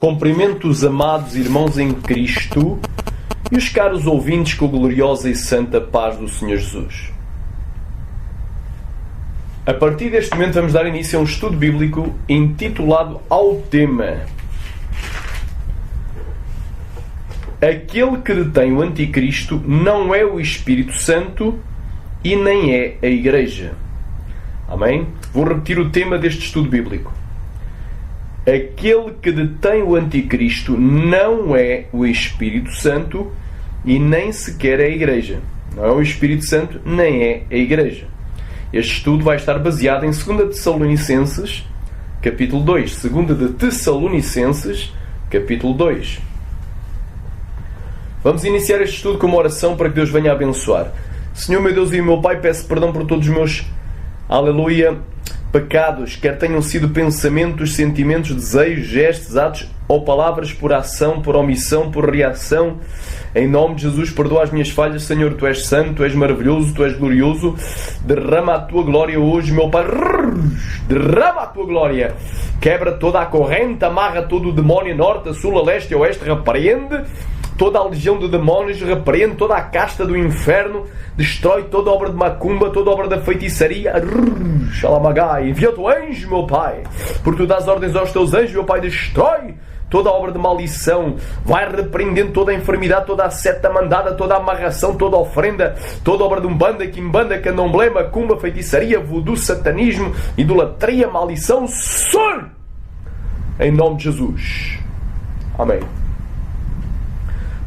Cumprimento os amados irmãos em Cristo e os caros ouvintes com a gloriosa e santa paz do Senhor Jesus. A partir deste momento vamos dar início a um estudo bíblico intitulado ao tema Aquele que detém o Anticristo não é o Espírito Santo e nem é a Igreja. Amém? Vou repetir o tema deste estudo bíblico. Aquele que detém o Anticristo não é o Espírito Santo e nem sequer é a Igreja. Não é o Espírito Santo, nem é a Igreja. Este estudo vai estar baseado em 2 Tessalonicenses, capítulo 2. 2 de Tessalonicenses, capítulo 2. Vamos iniciar este estudo com uma oração para que Deus venha a abençoar. Senhor meu Deus e meu Pai, peço perdão por todos os meus, aleluia, pecados, quer tenham sido pensamentos, sentimentos, desejos, gestos, atos ou palavras, por ação, por omissão, por reação. Em nome de Jesus, perdoa as minhas falhas, Senhor. Tu és santo, Tu és maravilhoso, Tu és glorioso. Derrama a Tua glória hoje, meu Pai. Derrama a Tua glória. Quebra toda a corrente, amarra todo o demónio norte, sul, a leste e a oeste, repreende toda a legião de demónios, repreende toda a casta do inferno, destrói toda a obra de macumba, toda a obra da feitiçaria. Xalamagai, envia o teu anjo, meu Pai, porque tu dás ordens aos teus anjos, meu Pai, destrói toda a obra de maldição, vai repreendendo toda a enfermidade, toda a seta mandada, toda a amarração, toda a ofrenda, toda a obra de umbanda, quimbanda, candomblé, macumba, feitiçaria, voodoo, satanismo, idolatria, maldição, sul! Em nome de Jesus. Amém.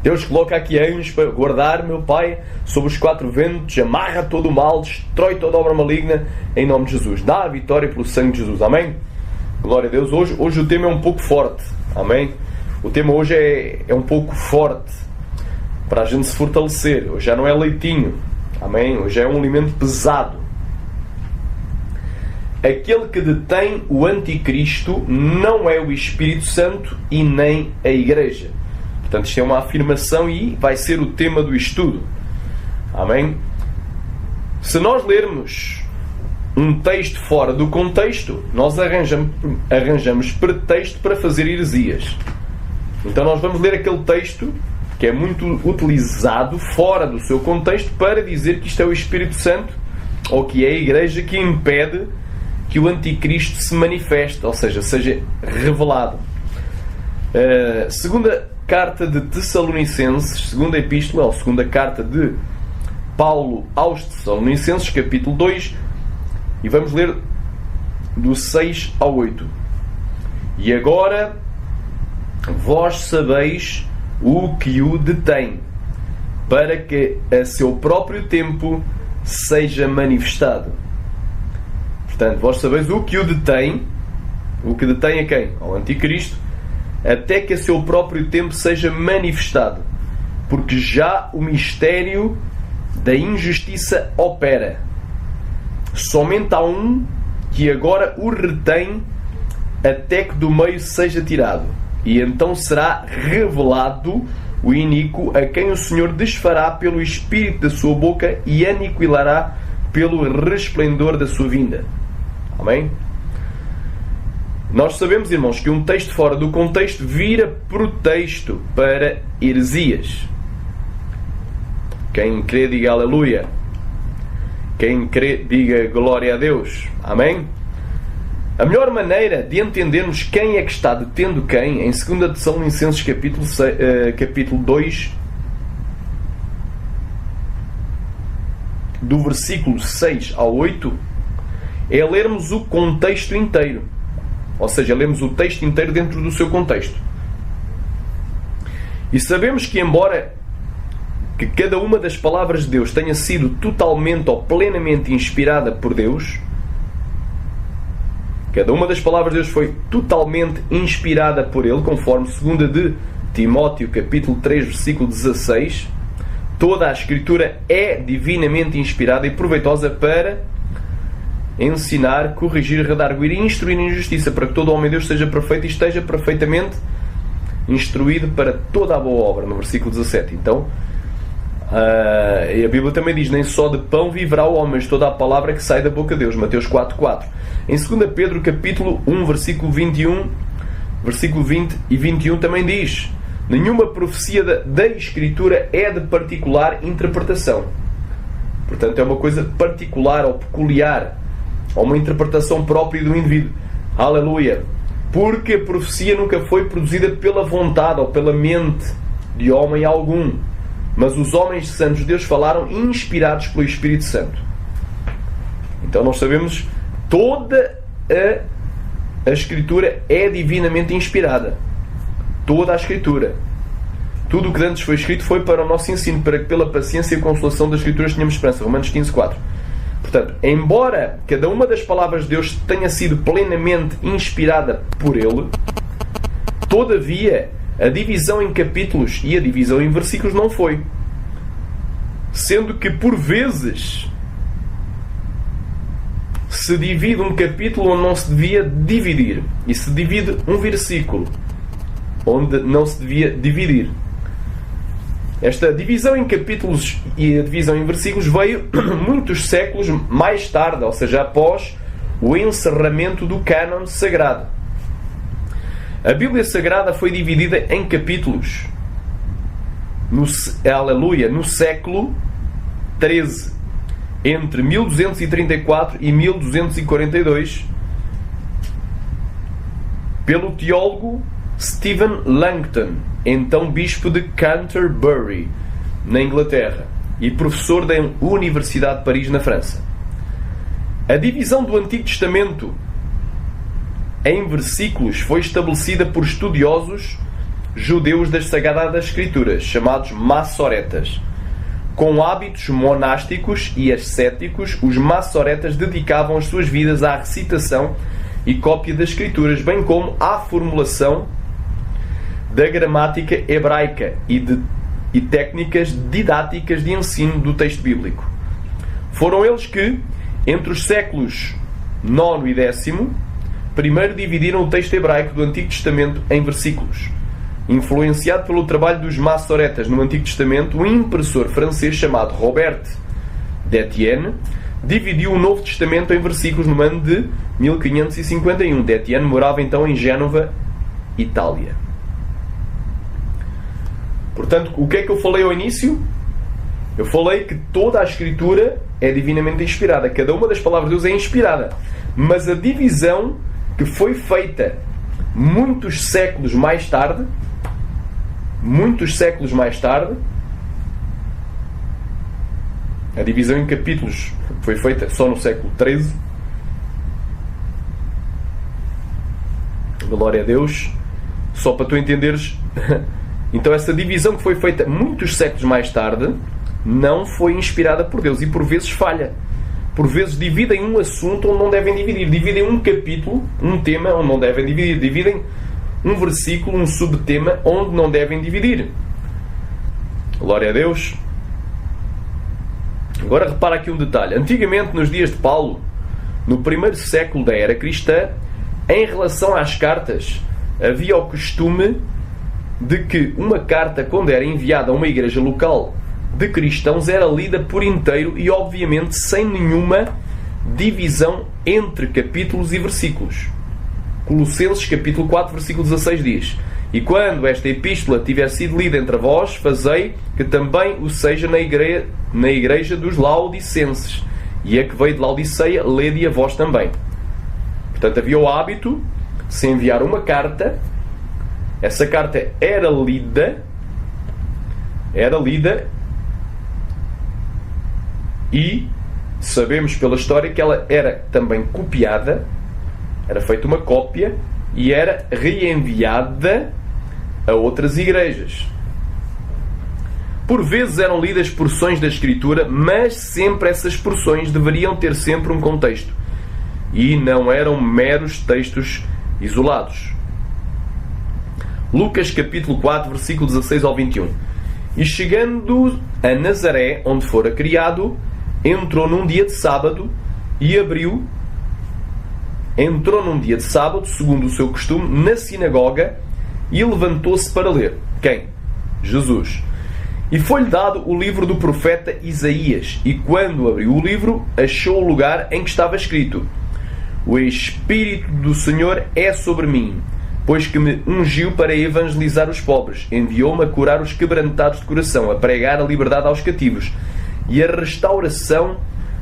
Deus coloca aqui anjos para guardar, meu Pai, sobre os quatro ventos, amarra todo o mal, destrói toda a obra maligna, em nome de Jesus. Dá a vitória pelo sangue de Jesus. Amém? Glória a Deus. Hoje o tema é um pouco forte. Amém? O tema hoje é um pouco forte para a gente se fortalecer. Hoje já não é leitinho. Amém? Hoje é um alimento pesado. Aquele que detém o Anticristo não é o Espírito Santo e nem a Igreja. Portanto, isto é uma afirmação e vai ser o tema do estudo. Amém? Se nós lermos um texto fora do contexto, nós arranjamos pretexto para fazer heresias. Então nós vamos ler aquele texto que é muito utilizado fora do seu contexto para dizer que isto é o Espírito Santo ou que é a Igreja que impede que o Anticristo se manifeste, ou seja revelado. Segunda carta de Tessalonicenses, segunda epístola, ou segunda carta de Paulo aos Tessalonicenses, capítulo 2, e vamos ler do 6 ao 8. E agora vós sabeis o que o detém, para que a seu próprio tempo seja manifestado. Portanto, vós sabeis o que o detém a quem? Ao Anticristo, até que a seu próprio tempo seja manifestado, porque já o mistério da injustiça opera. Somente há um que agora o retém até que do meio seja tirado, e então será revelado o iníquo, a quem o Senhor desfará pelo espírito da sua boca e aniquilará pelo resplendor da sua vinda. Amém? Nós sabemos, irmãos, que um texto fora do contexto vira pretexto para heresias. Quem crê, diga aleluia. Quem crê, diga glória a Deus. Amém? A melhor maneira de entendermos quem é que está detendo quem, em 2 Tessalonicenses capítulo 2, do versículo 6 ao 8, é lermos o contexto inteiro. Ou seja, lemos o texto inteiro dentro do seu contexto. E sabemos que, embora que cada uma das palavras de Deus tenha sido totalmente ou plenamente inspirada por Deus, cada uma das palavras de Deus foi totalmente inspirada por Ele, conforme 2 de Timóteo, capítulo 3, versículo 16, toda a Escritura é divinamente inspirada e proveitosa para ensinar, corrigir, redarguir e instruir em justiça, para que todo homem de Deus seja perfeito e esteja perfeitamente instruído para toda a boa obra, no versículo 17. Então, a Bíblia também diz: nem só de pão viverá o homem, mas toda a palavra que sai da boca de Deus, Mateus 4:4. Em 2 Pedro capítulo 1, versículo 21, versículo 20 e 21 também diz: nenhuma profecia da Escritura é de particular interpretação. Portanto, é uma coisa particular ou peculiar, ou uma interpretação própria do indivíduo. Aleluia! Porque a profecia nunca foi produzida pela vontade ou pela mente de homem algum, mas os homens santos de Deus falaram inspirados pelo Espírito Santo. Então nós sabemos, toda a Escritura é divinamente inspirada. Toda a Escritura. Tudo o que antes foi escrito foi para o nosso ensino, para que pela paciência e consolação das Escrituras tenhamos esperança. Romanos 15:4. Portanto, embora cada uma das palavras de Deus tenha sido plenamente inspirada por Ele, todavia a divisão em capítulos e a divisão em versículos não foi. Sendo que por vezes se divide um capítulo onde não se devia dividir, e se divide um versículo onde não se devia dividir. Esta divisão em capítulos e a divisão em versículos veio muitos séculos mais tarde, ou seja, após o encerramento do cânon sagrado. A Bíblia Sagrada foi dividida em capítulos no século XIII, entre 1234 e 1242, pelo teólogo Stephen Langton, então bispo de Canterbury, na Inglaterra, e professor da Universidade de Paris, na França. A divisão do Antigo Testamento em versículos foi estabelecida por estudiosos judeus das Sagradas Escrituras, chamados massoretas. Com hábitos monásticos e ascéticos, os massoretas dedicavam as suas vidas à recitação e cópia das Escrituras, bem como à formulação da gramática hebraica e técnicas didáticas de ensino do texto bíblico. Foram eles que, entre os séculos IX e X, primeiro dividiram o texto hebraico do Antigo Testamento em versículos. Influenciado pelo trabalho dos massoretas no Antigo Testamento, um impressor francês chamado Robert d'Etienne dividiu o Novo Testamento em versículos no ano de 1551. D'Etienne morava então em Génova, Itália. Portanto, o que é que eu falei ao início? Eu falei que toda a Escritura é divinamente inspirada. Cada uma das palavras de Deus é inspirada. Mas a divisão que foi feita muitos séculos mais tarde, a divisão em capítulos foi feita só no século XIII. Glória a Deus. Só para tu entenderes. Então essa divisão que foi feita muitos séculos mais tarde não foi inspirada por Deus e por vezes falha. Por vezes dividem um assunto onde não devem dividir. Dividem um capítulo, um tema onde não devem dividir. Dividem um versículo, um subtema onde não devem dividir. Glória a Deus. Agora repara aqui um detalhe. Antigamente, nos dias de Paulo, no primeiro século da era cristã, em relação às cartas, havia o costume de que uma carta, quando era enviada a uma igreja local de cristãos, era lida por inteiro e, obviamente, sem nenhuma divisão entre capítulos e versículos. Colossenses capítulo 4, versículo 16 diz: e quando esta epístola tiver sido lida entre vós, fazei que também o seja na igreja dos Laodicenses, e a que veio de Laodiceia, lede a vós também. Portanto, havia o hábito de se enviar uma carta. Essa carta era lida e sabemos pela história que ela era também copiada, era feita uma cópia e era reenviada a outras igrejas. Por vezes eram lidas porções da Escritura, mas sempre essas porções deveriam ter sempre um contexto e não eram meros textos isolados. Lucas capítulo 4, versículo 16 ao 21. E chegando a Nazaré, onde fora criado, entrou num dia de sábado, segundo o seu costume, na sinagoga, e levantou-se para ler. Quem? Jesus. E foi-lhe dado o livro do profeta Isaías, e quando abriu o livro, achou o lugar em que estava escrito: o Espírito do Senhor é sobre mim, pois que me ungiu para evangelizar os pobres, enviou-me a curar os quebrantados de coração, a pregar a liberdade aos cativos e a restauração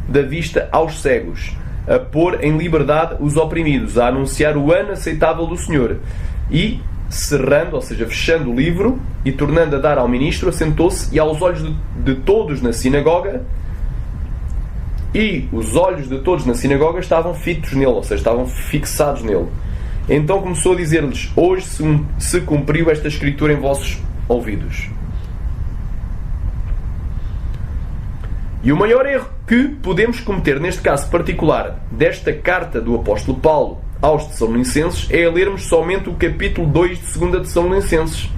da vista aos cegos, a pôr em liberdade os oprimidos, a anunciar o ano aceitável do Senhor. E, cerrando, ou seja, fechando o livro e tornando a dar ao ministro, assentou-se, e aos olhos de todos na sinagoga, e os olhos de todos na sinagoga estavam fitos nele, ou seja, estavam fixados nele. Então começou a dizer-lhes: hoje se cumpriu esta escritura em vossos ouvidos. E o maior erro que podemos cometer neste caso particular desta carta do apóstolo Paulo aos Tessalonicenses é lermos somente o capítulo 2 de 2 Tessalonicenses,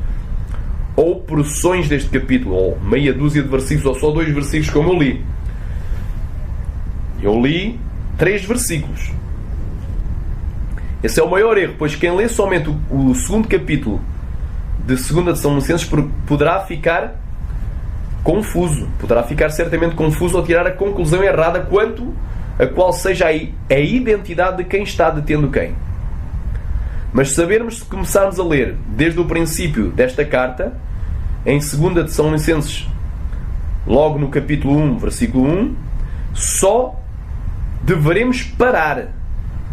ou porções deste capítulo, ou meia dúzia de versículos, ou só 2 versículos como eu li. Eu li 3 versículos. Esse é o maior erro, pois quem lê somente o segundo capítulo de 2 Tessalonicenses poderá ficar confuso, poderá ficar certamente confuso ou tirar a conclusão errada quanto a qual seja a identidade de quem está detendo quem. Mas sabermos, se começarmos a ler desde o princípio desta carta, em 2 Tessalonicenses, logo no capítulo 1, versículo 1, só deveremos parar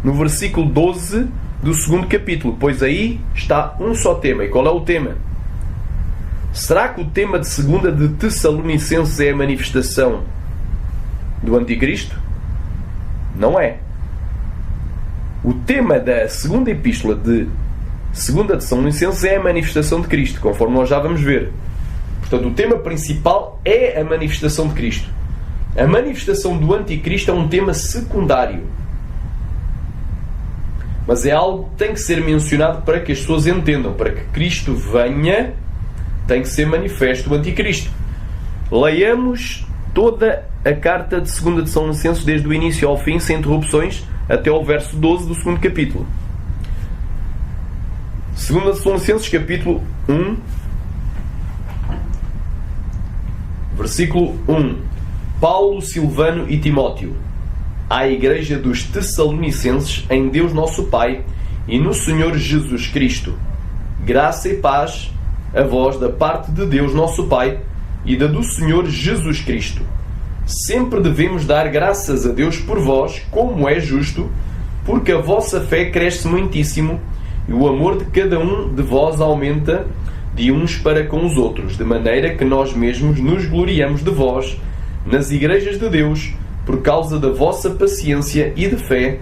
no versículo 12 do segundo capítulo, pois aí está um só tema. E qual é o tema? Será que o tema de 2 de Tessalonicenses é a manifestação do Anticristo? Não é. O tema da segunda epístola de 2 Tessalonicenses é a manifestação de Cristo, conforme nós já vamos ver. Portanto, o tema principal é a manifestação de Cristo. A manifestação do Anticristo é um tema secundário. Mas é algo que tem que ser mencionado para que as pessoas entendam. Para que Cristo venha, tem que ser manifesto o Anticristo. Leiamos toda a carta de 2 Tessalonicenses, desde o início ao fim, sem interrupções, até ao verso 12 do segundo capítulo. 2 Tessalonicenses, capítulo 1, versículo 1. Paulo, Silvano e Timóteo, à igreja dos Tessalonicenses, em Deus nosso Pai e no Senhor Jesus Cristo, graça e paz a vós da parte de Deus nosso Pai e da do Senhor Jesus Cristo. Sempre devemos dar graças a Deus por vós, como é justo, porque a vossa fé cresce muitíssimo e o amor de cada um de vós aumenta de uns para com os outros, de maneira que nós mesmos nos gloriamos de vós nas igrejas de Deus, por causa da vossa paciência e de fé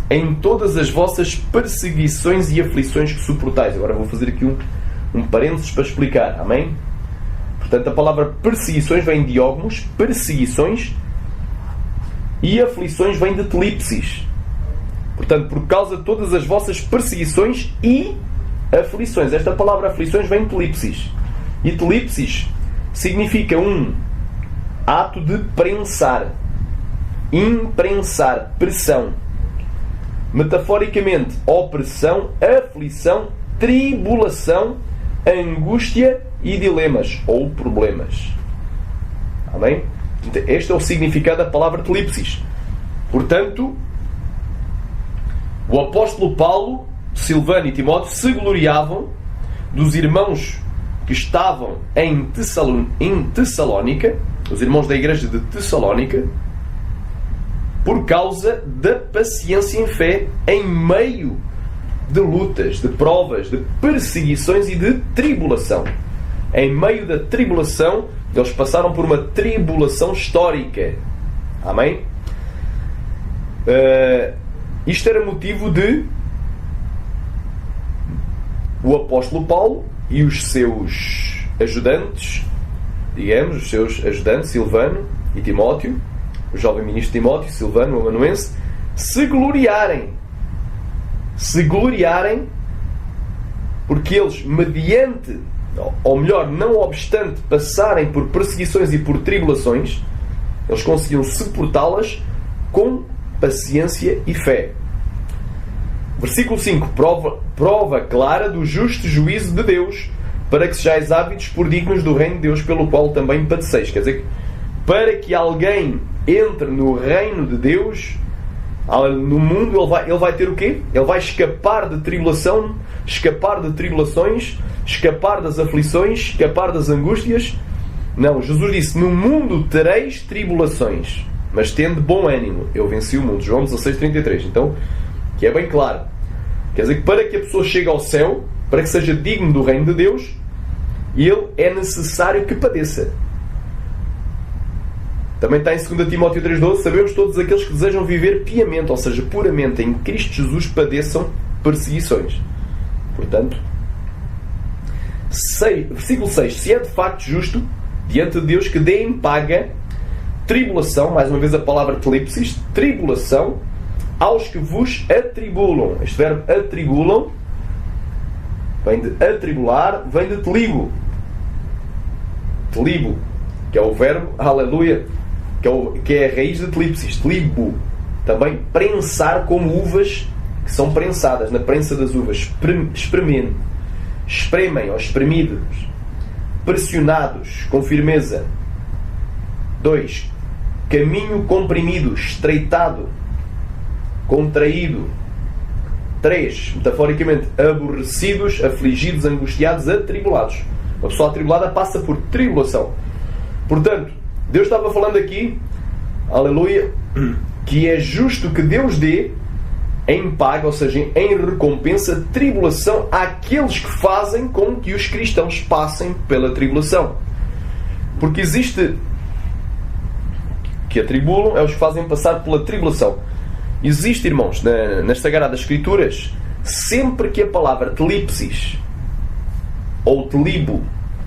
em todas as vossas perseguições e aflições que suportais. Agora vou fazer aqui um parênteses para explicar. Amém? Portanto, a palavra perseguições vem de diogmos, perseguições, e aflições vem de telipsis. Portanto, por causa de todas as vossas perseguições e aflições. Esta palavra aflições vem de telipsis. E telipsis significa um ato de prensar, imprensar, pressão. Metaforicamente, opressão, aflição, tribulação, angústia e dilemas ou problemas. Amém? Este é o significado da palavra telipsis. Portanto, o apóstolo Paulo, Silvano e Timóteo se gloriavam dos irmãos que estavam em Tessalónica, os irmãos da igreja de Tessalónica, por causa da paciência em fé em meio de lutas, de provas, de perseguições e de tribulação. Em meio da tribulação, eles passaram por uma tribulação histórica. Amém? Isto era motivo de o apóstolo Paulo e os seus ajudantes, digamos, os seus ajudantes, Silvano e Timóteo, o jovem ministro Timóteo, Silvano, o amanuense, se gloriarem, porque eles, mediante, ou melhor, não obstante passarem por perseguições e por tribulações, eles conseguiam suportá-las com paciência e fé. Versículo 5. Prova clara do justo juízo de Deus, para que sejais ávidos por dignos do reino de Deus, pelo qual também padeceis. Quer dizer, para que alguém entre no reino de Deus, No mundo ele vai ter o quê? Ele vai escapar de tribulação, escapar de tribulações, escapar das aflições, escapar das angústias. Não, Jesus disse: no mundo tereis tribulações, mas tende bom ânimo, eu venci o mundo. João 16:33. Então, que é bem claro. Quer dizer que para que a pessoa chegue ao céu, para que seja digno do reino de Deus, ele é necessário que padeça. Também está em 2 Timóteo 3,12: sabemos todos aqueles que desejam viver piamente, ou seja, puramente em Cristo Jesus, padeçam perseguições. Portanto, versículo 6: se é de facto justo diante de Deus que dê em paga tribulação, mais uma vez a palavra telipsis, tribulação, aos que vos atribulam. Este verbo atribulam vem de atribular, vem de telibo. Telibo, que é o verbo, aleluia, que é a raiz de telipsis, telibo. Também prensar, como uvas que são prensadas, na prensa das uvas. Espremem ou espremidos. Pressionados, com firmeza. 2. Caminho comprimido, estreitado, contraído. 3. Metaforicamente, aborrecidos, afligidos, angustiados, atribulados. Uma pessoa atribulada passa por tribulação. Portanto, Deus estava falando aqui, aleluia, que é justo que Deus dê em paga, ou seja, em recompensa, tribulação àqueles que fazem com que os cristãos passem pela tribulação. Porque existe que atribulam, é os que fazem passar pela tribulação. Existe, irmãos, nas Sagradas Escrituras, sempre que a palavra telipsis ou telibo,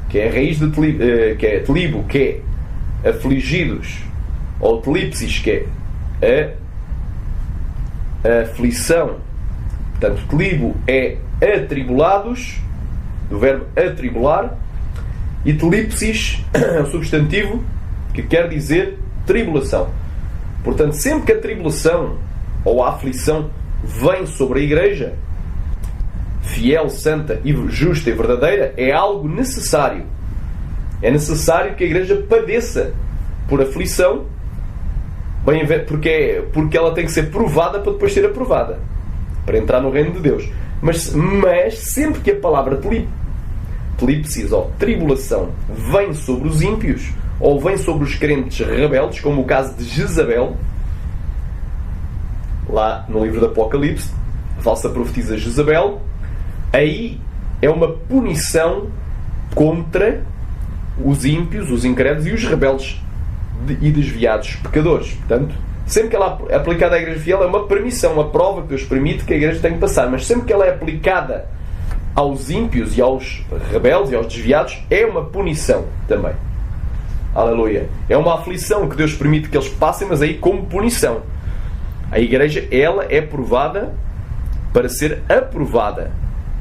que é a raiz de telibo, que é afligidos, ou telipsis, que é a aflição. Portanto, telibo é atribulados, do verbo atribular, e telipsis é o substantivo que quer dizer tribulação. Portanto, sempre que a tribulação ou a aflição vem sobre a Igreja, fiel, santa, e justa e verdadeira, é algo necessário. É necessário que a Igreja padeça por aflição, porque ela tem que ser provada para depois ser aprovada, para entrar no reino de Deus. Mas sempre que a palavra telipsis ou tribulação vem sobre os ímpios, ou vem sobre os crentes rebeldes, como o caso de Jezabel, lá no livro do Apocalipse, a falsa profetisa Jezabel, aí é uma punição contra os ímpios, os incrédulos e os rebeldes e desviados pecadores. Portanto, sempre que ela é aplicada à Igreja fiel, é uma permissão, uma prova que Deus permite que a Igreja tenha que passar. Mas sempre que ela é aplicada aos ímpios e aos rebeldes e aos desviados, é uma punição também. Aleluia. É uma aflição que Deus permite que eles passem, mas aí como punição. A Igreja, ela é provada para ser aprovada.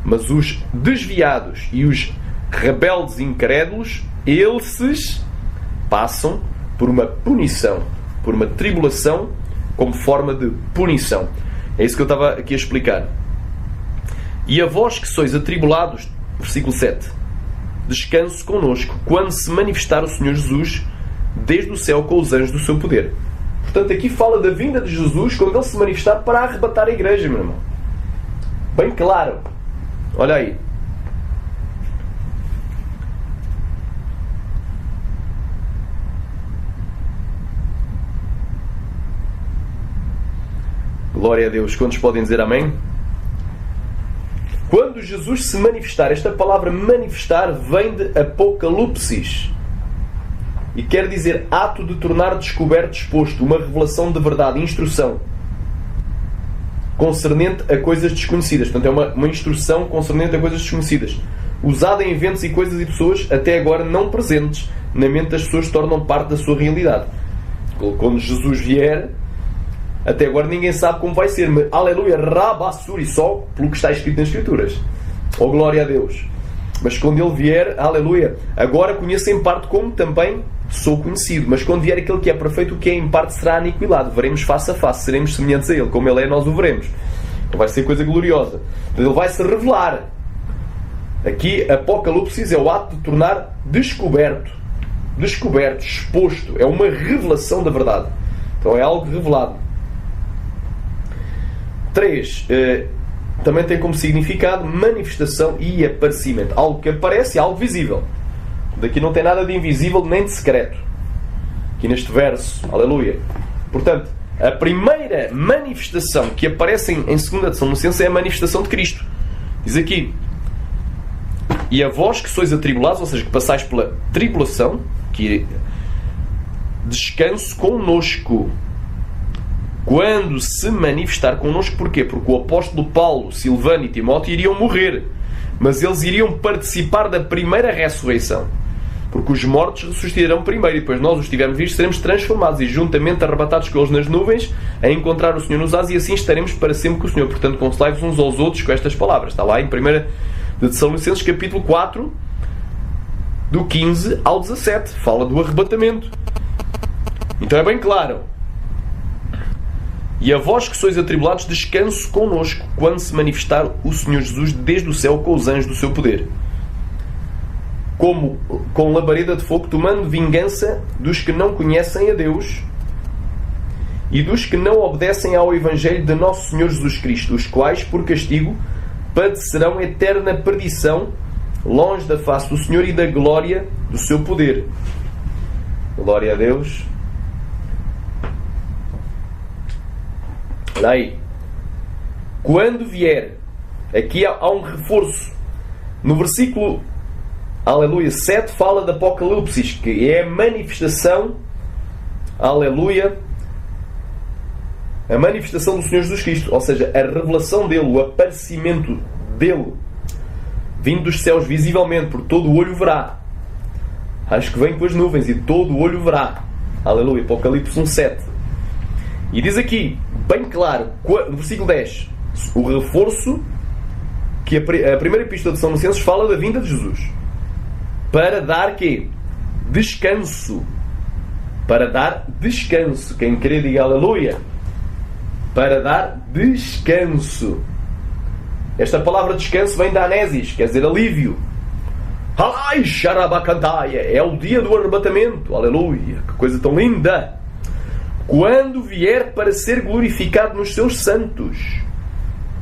Mas os desviados e os rebeldes incrédulos, eles passam por uma punição, por uma tribulação, como forma de punição. É isso que eu estava aqui a explicar. E a vós que sois atribulados, versículo 7, descanse connosco, quando se manifestar o Senhor Jesus, desde o céu com os anjos do seu poder. Portanto, aqui fala da vinda de Jesus, quando Ele se manifestar para arrebatar a Igreja, meu irmão. Bem claro. Olha aí. Glória a Deus. Quantos podem dizer amém? Quando Jesus se manifestar, esta palavra manifestar vem de apocalipsis e quer dizer ato de tornar descoberto, exposto, uma revelação de verdade, instrução concernente a coisas desconhecidas. Portanto, é uma instrução concernente a coisas desconhecidas, usada em eventos e coisas e pessoas até agora não presentes na mente das pessoas, tornam parte da sua realidade. Quando Jesus vier, até agora ninguém sabe como vai ser, mas aleluia, rabassuri, só pelo que está escrito nas Escrituras. Oh, glória a Deus. Mas quando Ele vier, aleluia, agora conheço em parte como também sou conhecido. Mas quando vier aquele que é perfeito, o que é em parte será aniquilado. Veremos face a face, seremos semelhantes a Ele. Como Ele é, nós o veremos. Então vai ser coisa gloriosa. Então Ele vai se revelar. Aqui, Apocalipse é o ato de tornar descoberto, exposto. É uma revelação da verdade. Então é algo revelado. 3. Também tem como significado manifestação e aparecimento. Algo que aparece, algo visível. Daqui não tem nada de invisível nem de secreto. Aqui neste verso. Aleluia. Portanto, a primeira manifestação que aparece em 2 Tessalonicenses é a manifestação de Cristo. Diz aqui: e a vós que sois atribulados, ou seja, que passais pela tribulação, que descanso connosco, quando se manifestar connosco. Porquê? Porque o apóstolo Paulo, Silvano e Timóteo iriam morrer, mas eles iriam participar da primeira ressurreição, porque os mortos ressuscitarão primeiro, e depois nós, os tivermos vistos, seremos transformados e juntamente arrebatados com eles nas nuvens a encontrar o Senhor nos ares, e assim estaremos para sempre com o Senhor. Portanto, consolai-vos uns aos outros com estas palavras. Está lá em 1 de Tessalonicenses capítulo 4, do 15 ao 17. Fala do arrebatamento. Então é bem claro. E a vós que sois atribulados, descanso connosco, quando se manifestar o Senhor Jesus desde o céu com os anjos do seu poder, como com labareda de fogo, tomando vingança dos que não conhecem a Deus e dos que não obedecem ao Evangelho de nosso Senhor Jesus Cristo, os quais, por castigo, padecerão eterna perdição, longe da face do Senhor e da glória do seu poder. Glória a Deus. Olha aí. Quando vier, aqui há um reforço. No versículo, aleluia, 7 fala de Apocalipse, que é a manifestação, aleluia, a manifestação do Senhor Jesus Cristo, ou seja, a revelação dele, o aparecimento dele, vindo dos céus visivelmente, por todo o olho verá. Acho que vem com as nuvens e todo o olho verá. Aleluia, Apocalipse 1:7. E diz aqui, bem claro, no versículo 10, o reforço que a primeira epístola de São Tessalonicenses fala da vinda de Jesus. Para dar quê? Descanso. Para dar descanso. Quem querer diga aleluia. Para dar descanso. Esta palavra descanso vem da anésis, quer dizer alívio. Alai, xarabacantaia. É o dia do arrebatamento. Aleluia. Que coisa tão linda. Quando vier para ser glorificado nos seus santos.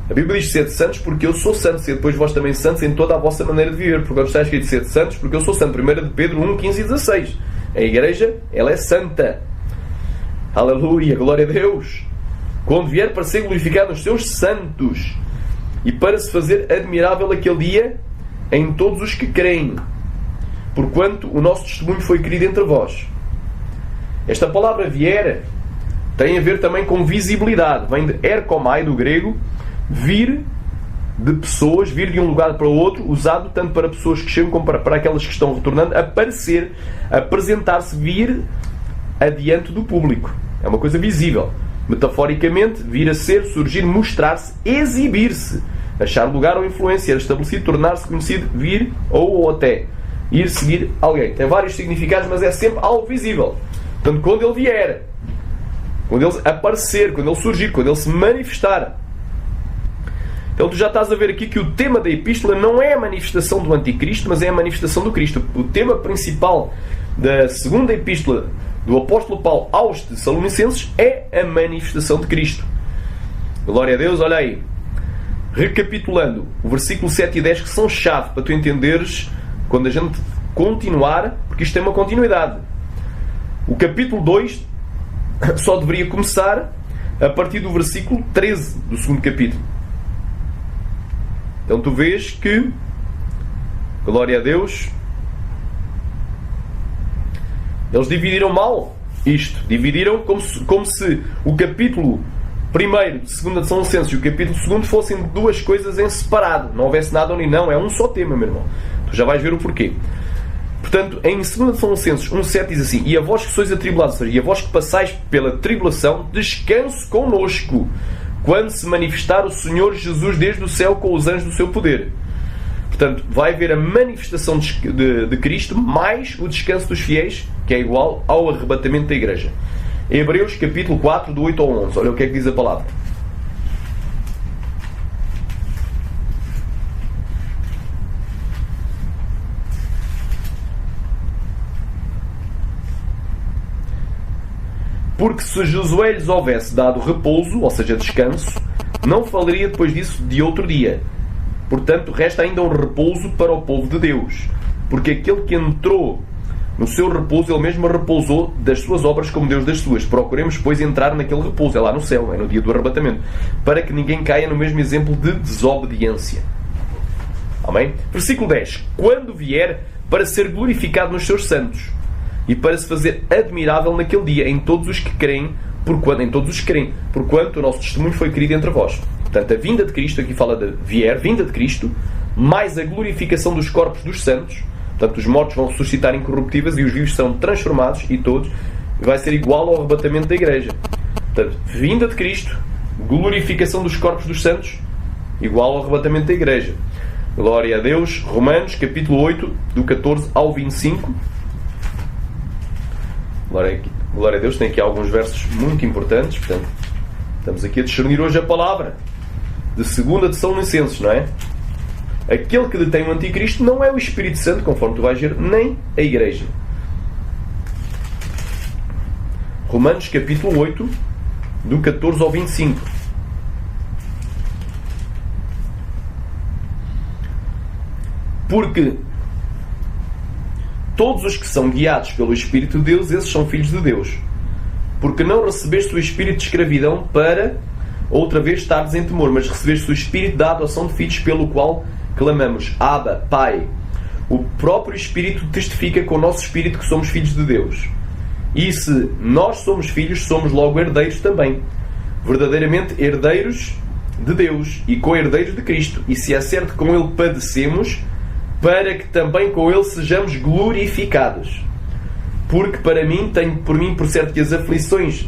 A Bíblia diz sede santos porque eu sou santo, e depois vós também santos em toda a vossa maneira de viver, porque está escrito sede santos porque eu sou santo. 1 de Pedro 1, 15 e 16. A igreja, ela é santa. Aleluia, glória a Deus. Quando vier para ser glorificado nos seus santos e para se fazer admirável aquele dia em todos os que creem, porquanto o nosso testemunho foi querido entre vós. Esta palavra vier tem a ver também com visibilidade. Vem de erkomai, do grego, vir de pessoas, vir de um lugar para o outro, usado tanto para pessoas que chegam como para aquelas que estão retornando, aparecer, apresentar-se, vir adiante do público. É uma coisa visível. Metaforicamente, vir a ser, surgir, mostrar-se, exibir-se, achar lugar ou influência, estabelecido, tornar-se conhecido, vir ou até ir seguir alguém. Tem vários significados, mas é sempre algo visível. Portanto, quando ele vier, quando ele aparecer, quando ele surgir, quando ele se manifestar. Então tu já estás a ver aqui que o tema da epístola não é a manifestação do anticristo, mas é a manifestação do Cristo. O tema principal da segunda epístola do apóstolo Paulo aos Tessalonicenses é a manifestação de Cristo. Glória a Deus, olha aí. Recapitulando, o versículo 7 e 10 que são chave para tu entenderes quando a gente continuar, porque isto tem uma continuidade. O capítulo 2 só deveria começar a partir do versículo 13 do segundo capítulo. Então tu vês que, glória a Deus, eles dividiram mal isto. Dividiram como se o capítulo 1 de 2 Tessalonicenses e o capítulo 2 fossem duas coisas em separado. Não houvesse nada nem não. É um só tema, meu irmão. Tu já vais ver o porquê. Portanto, em 2 Tessalonicenses 1,7 diz assim: e a vós que sois atribulados, ou seja, e a vós que passais pela tribulação, descanso connosco, quando se manifestar o Senhor Jesus desde o céu com os anjos do seu poder. Portanto, vai haver a manifestação de Cristo mais o descanso dos fiéis, que é igual ao arrebatamento da igreja. Hebreus capítulo 4, do 8 ao 11. Olha o que é que diz a palavra. Porque se Josué lhes houvesse dado repouso, ou seja, descanso, Não falaria depois disso de outro dia. Portanto, resta ainda um repouso para o povo de Deus. Porque aquele que entrou no seu repouso, ele mesmo repousou das suas obras como Deus das suas. Procuremos, pois, entrar naquele repouso. É lá no céu, é no dia do arrebatamento. Para que ninguém caia no mesmo exemplo de desobediência. Amém? Versículo 10. Quando vier para ser glorificado nos seus santos e para se fazer admirável naquele dia em todos os que creem, porquanto o nosso testemunho foi querido entre vós. Portanto, a vinda de Cristo, aqui fala de vinda de Cristo, mais a glorificação dos corpos dos santos. Portanto, os mortos vão ressuscitar incorruptíveis e os vivos são transformados, e todos, vai ser igual ao arrebatamento da igreja. Portanto, vinda de Cristo, glorificação dos corpos dos santos, igual ao arrebatamento da igreja. Glória a Deus. Romanos, capítulo 8, do 14 ao 25. Glória a Deus. Tem aqui alguns versos muito importantes. Portanto, estamos aqui a discernir hoje a palavra de 2 Tessalonicenses, não é? Aquele que detém o anticristo não é o Espírito Santo, conforme tu vais ver, nem a igreja. Romanos, capítulo 8, do 14 ao 25. Porque todos os que são guiados pelo Espírito de Deus, esses são filhos de Deus. Porque não recebeste o espírito de escravidão para outra vez estares em temor, mas recebeste o espírito da adoção de filhos, pelo qual clamamos, Abba, Pai. O próprio Espírito testifica com o nosso espírito que somos filhos de Deus. E se nós somos filhos, somos logo herdeiros também. Verdadeiramente herdeiros de Deus e co-herdeiros de Cristo. E se é certo que com Ele padecemos, para que também com Ele sejamos glorificados. Porque para mim, tenho por mim por certo que as aflições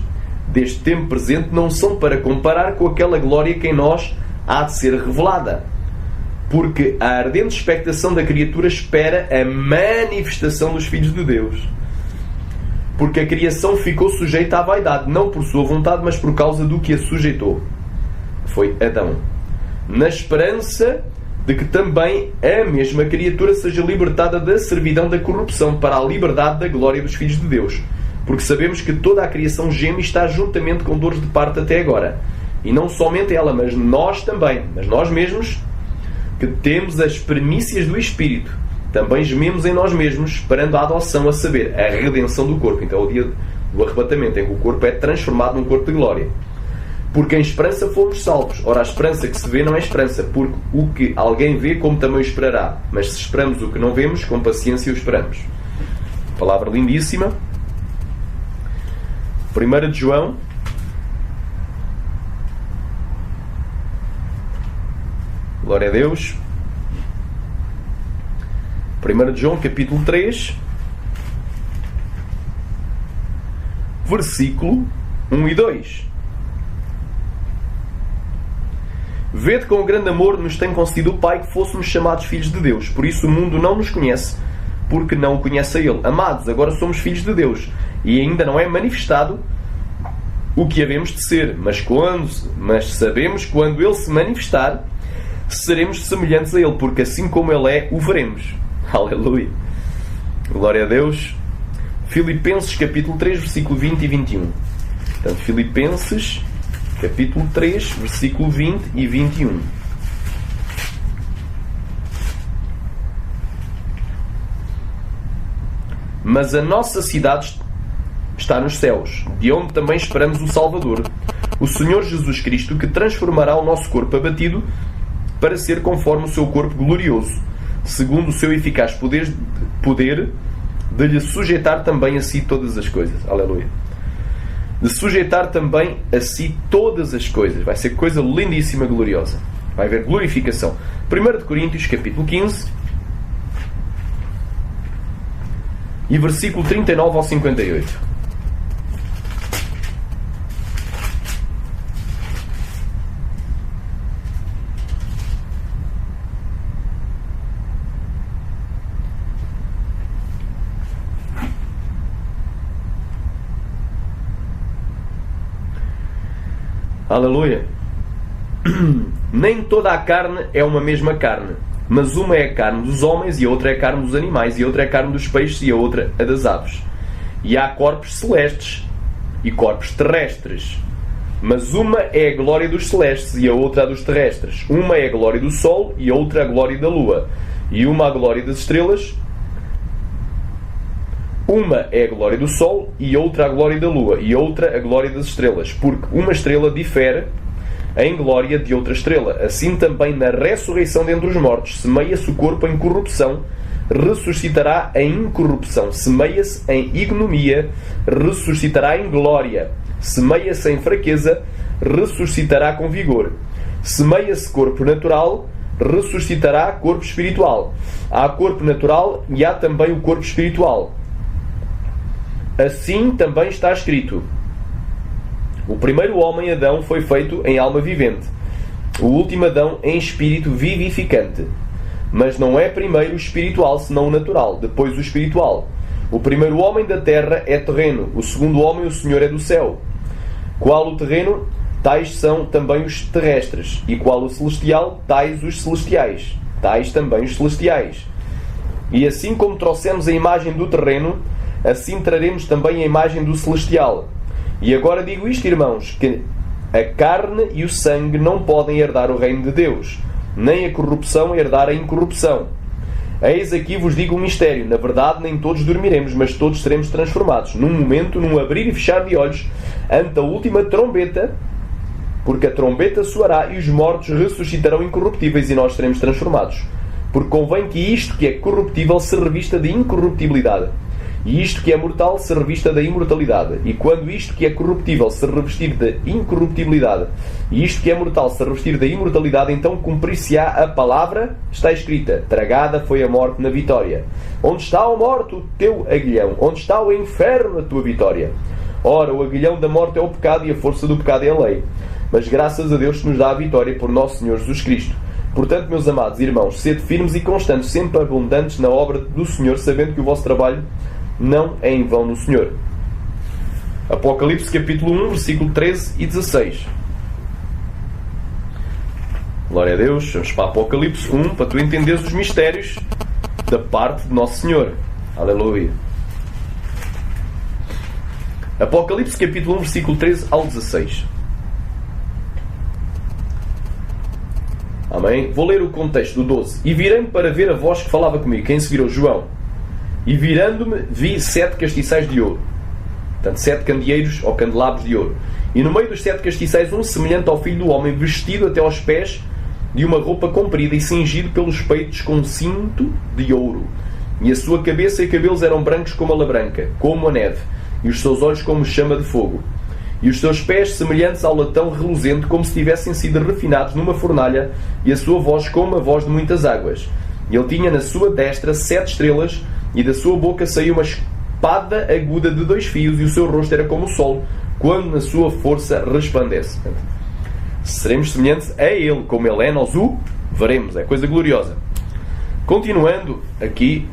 deste tempo presente não são para comparar com aquela glória que em nós há de ser revelada. Porque a ardente expectação da criatura espera a manifestação dos filhos de Deus. Porque a criação ficou sujeita à vaidade, não por sua vontade, mas por causa do que a sujeitou. Foi Adão. Na esperança de que também a mesma criatura seja libertada da servidão da corrupção para a liberdade da glória dos filhos de Deus. Porque sabemos que toda a criação geme e está juntamente com dores de parto até agora. E não somente ela, mas nós também. Mas nós mesmos, que temos as primícias do Espírito, também gememos em nós mesmos, esperando a adoção, a saber, a redenção do corpo. Então é o dia do arrebatamento, em que o corpo é transformado num corpo de glória. Porque em esperança fomos salvos. Ora, a esperança que se vê não é esperança, porque o que alguém vê, como também o esperará. Mas se esperamos o que não vemos, com paciência o esperamos. Palavra lindíssima. 1 de João. Glória a Deus. 1 de João, capítulo 3, versículo 1 e 2. Vede com grande amor nos tem concedido o Pai que fôssemos chamados filhos de Deus. Por isso o mundo não nos conhece, porque não o conhece a Ele. Amados, agora somos filhos de Deus, e ainda não é manifestado o que havemos de ser. Mas sabemos que quando Ele se manifestar, seremos semelhantes a Ele, porque assim como Ele é, o veremos. Aleluia. Glória a Deus. Filipenses, capítulo 3, versículo 20 e 21. Portanto, Filipenses, capítulo 3, versículo 20 e 21. Mas a nossa cidade está nos céus, de onde também esperamos o Salvador, o Senhor Jesus Cristo, que transformará o nosso corpo abatido para ser conforme o seu corpo glorioso, segundo o seu eficaz poder de lhe sujeitar também a si todas as coisas. Aleluia. De sujeitar também a si todas as coisas. Vai ser coisa lindíssima, gloriosa. Vai haver glorificação. 1 de Coríntios, capítulo 15, e versículo 39 ao 58. Aleluia. Nem toda a carne é uma mesma carne, mas uma é a carne dos homens, e a outra é a carne dos animais, e a outra é a carne dos peixes, e a outra a das aves. E há corpos celestes e corpos terrestres. Mas uma é a glória dos celestes e a outra a dos terrestres. Uma é a glória do sol e a outra a glória da lua. E uma a glória das estrelas. Uma é a glória do sol e outra a glória da lua. E outra a glória das estrelas. Porque uma estrela difere em glória de outra estrela. Assim também na ressurreição dentre os mortos, semeia-se o corpo em corrupção, ressuscitará em incorrupção. Semeia-se em ignomia, ressuscitará em glória. Semeia-se em fraqueza, ressuscitará com vigor. Semeia-se corpo natural, ressuscitará corpo espiritual. Há corpo natural e há também o corpo espiritual. Assim também está escrito: o primeiro homem, Adão, foi feito em alma vivente, o último Adão em espírito vivificante. Mas não é primeiro o espiritual, senão o natural, depois o espiritual. O primeiro homem da terra é terreno, o segundo homem, o Senhor, é do céu. Qual o terreno, tais são também os terrestres, e qual o celestial, tais os celestiais, tais também os celestiais. E assim como trouxemos a imagem do terreno, assim traremos também a imagem do celestial. E agora digo isto, irmãos, que a carne e o sangue não podem herdar o reino de Deus, nem a corrupção herdar a incorrupção. Eis aqui vos digo um mistério: na verdade nem todos dormiremos, mas todos seremos transformados, num momento, num abrir e fechar de olhos, ante a última trombeta, porque a trombeta soará e os mortos ressuscitarão incorruptíveis e nós seremos transformados. Porque convém que isto que é corruptível se revista de incorruptibilidade, e isto que é mortal se revista da imortalidade. E quando isto que é corruptível se revestir da incorruptibilidade, e isto que é mortal se revestir da imortalidade, então cumprir-se-á a palavra, está escrita: tragada foi a morte na vitória. Onde está, ó morte, o teu aguilhão? Onde está o inferno, a tua vitória? Ora, o aguilhão da morte é o pecado, e a força do pecado é a lei. Mas graças a Deus que nos dá a vitória por nosso Senhor Jesus Cristo. Portanto, meus amados irmãos, sede firmes e constantes, sempre abundantes na obra do Senhor, sabendo que o vosso trabalho não é em vão no Senhor. Apocalipse capítulo 1, versículo 13 e 16. Glória a Deus. Vamos para Apocalipse 1 para tu entenderes os mistérios da parte de Nosso Senhor. Aleluia. Apocalipse capítulo 1, versículo 13 ao 16. Amém? Vou ler o contexto do 12. E virei-me para ver a voz que falava comigo. Quem se virou? João. E virando-me, vi 7 castiçais de ouro. Portanto, 7 candeeiros ou candelabros de ouro. E no meio dos 7 castiçais, um semelhante ao Filho do Homem, vestido até aos pés de uma roupa comprida e cingido pelos peitos com um cinto de ouro. E a sua cabeça e cabelos eram brancos como a lã branca, como a neve, e os seus olhos como chama de fogo. E os seus pés semelhantes ao latão reluzente, como se tivessem sido refinados numa fornalha, e a sua voz como a voz de muitas águas. E ele tinha na sua destra 7 estrelas, e da sua boca saía uma espada aguda de 2 fios, e o seu rosto era como o sol, quando na sua força resplandece. Seremos semelhantes a ele, como ele é, nós o veremos. É coisa gloriosa. Continuando aqui,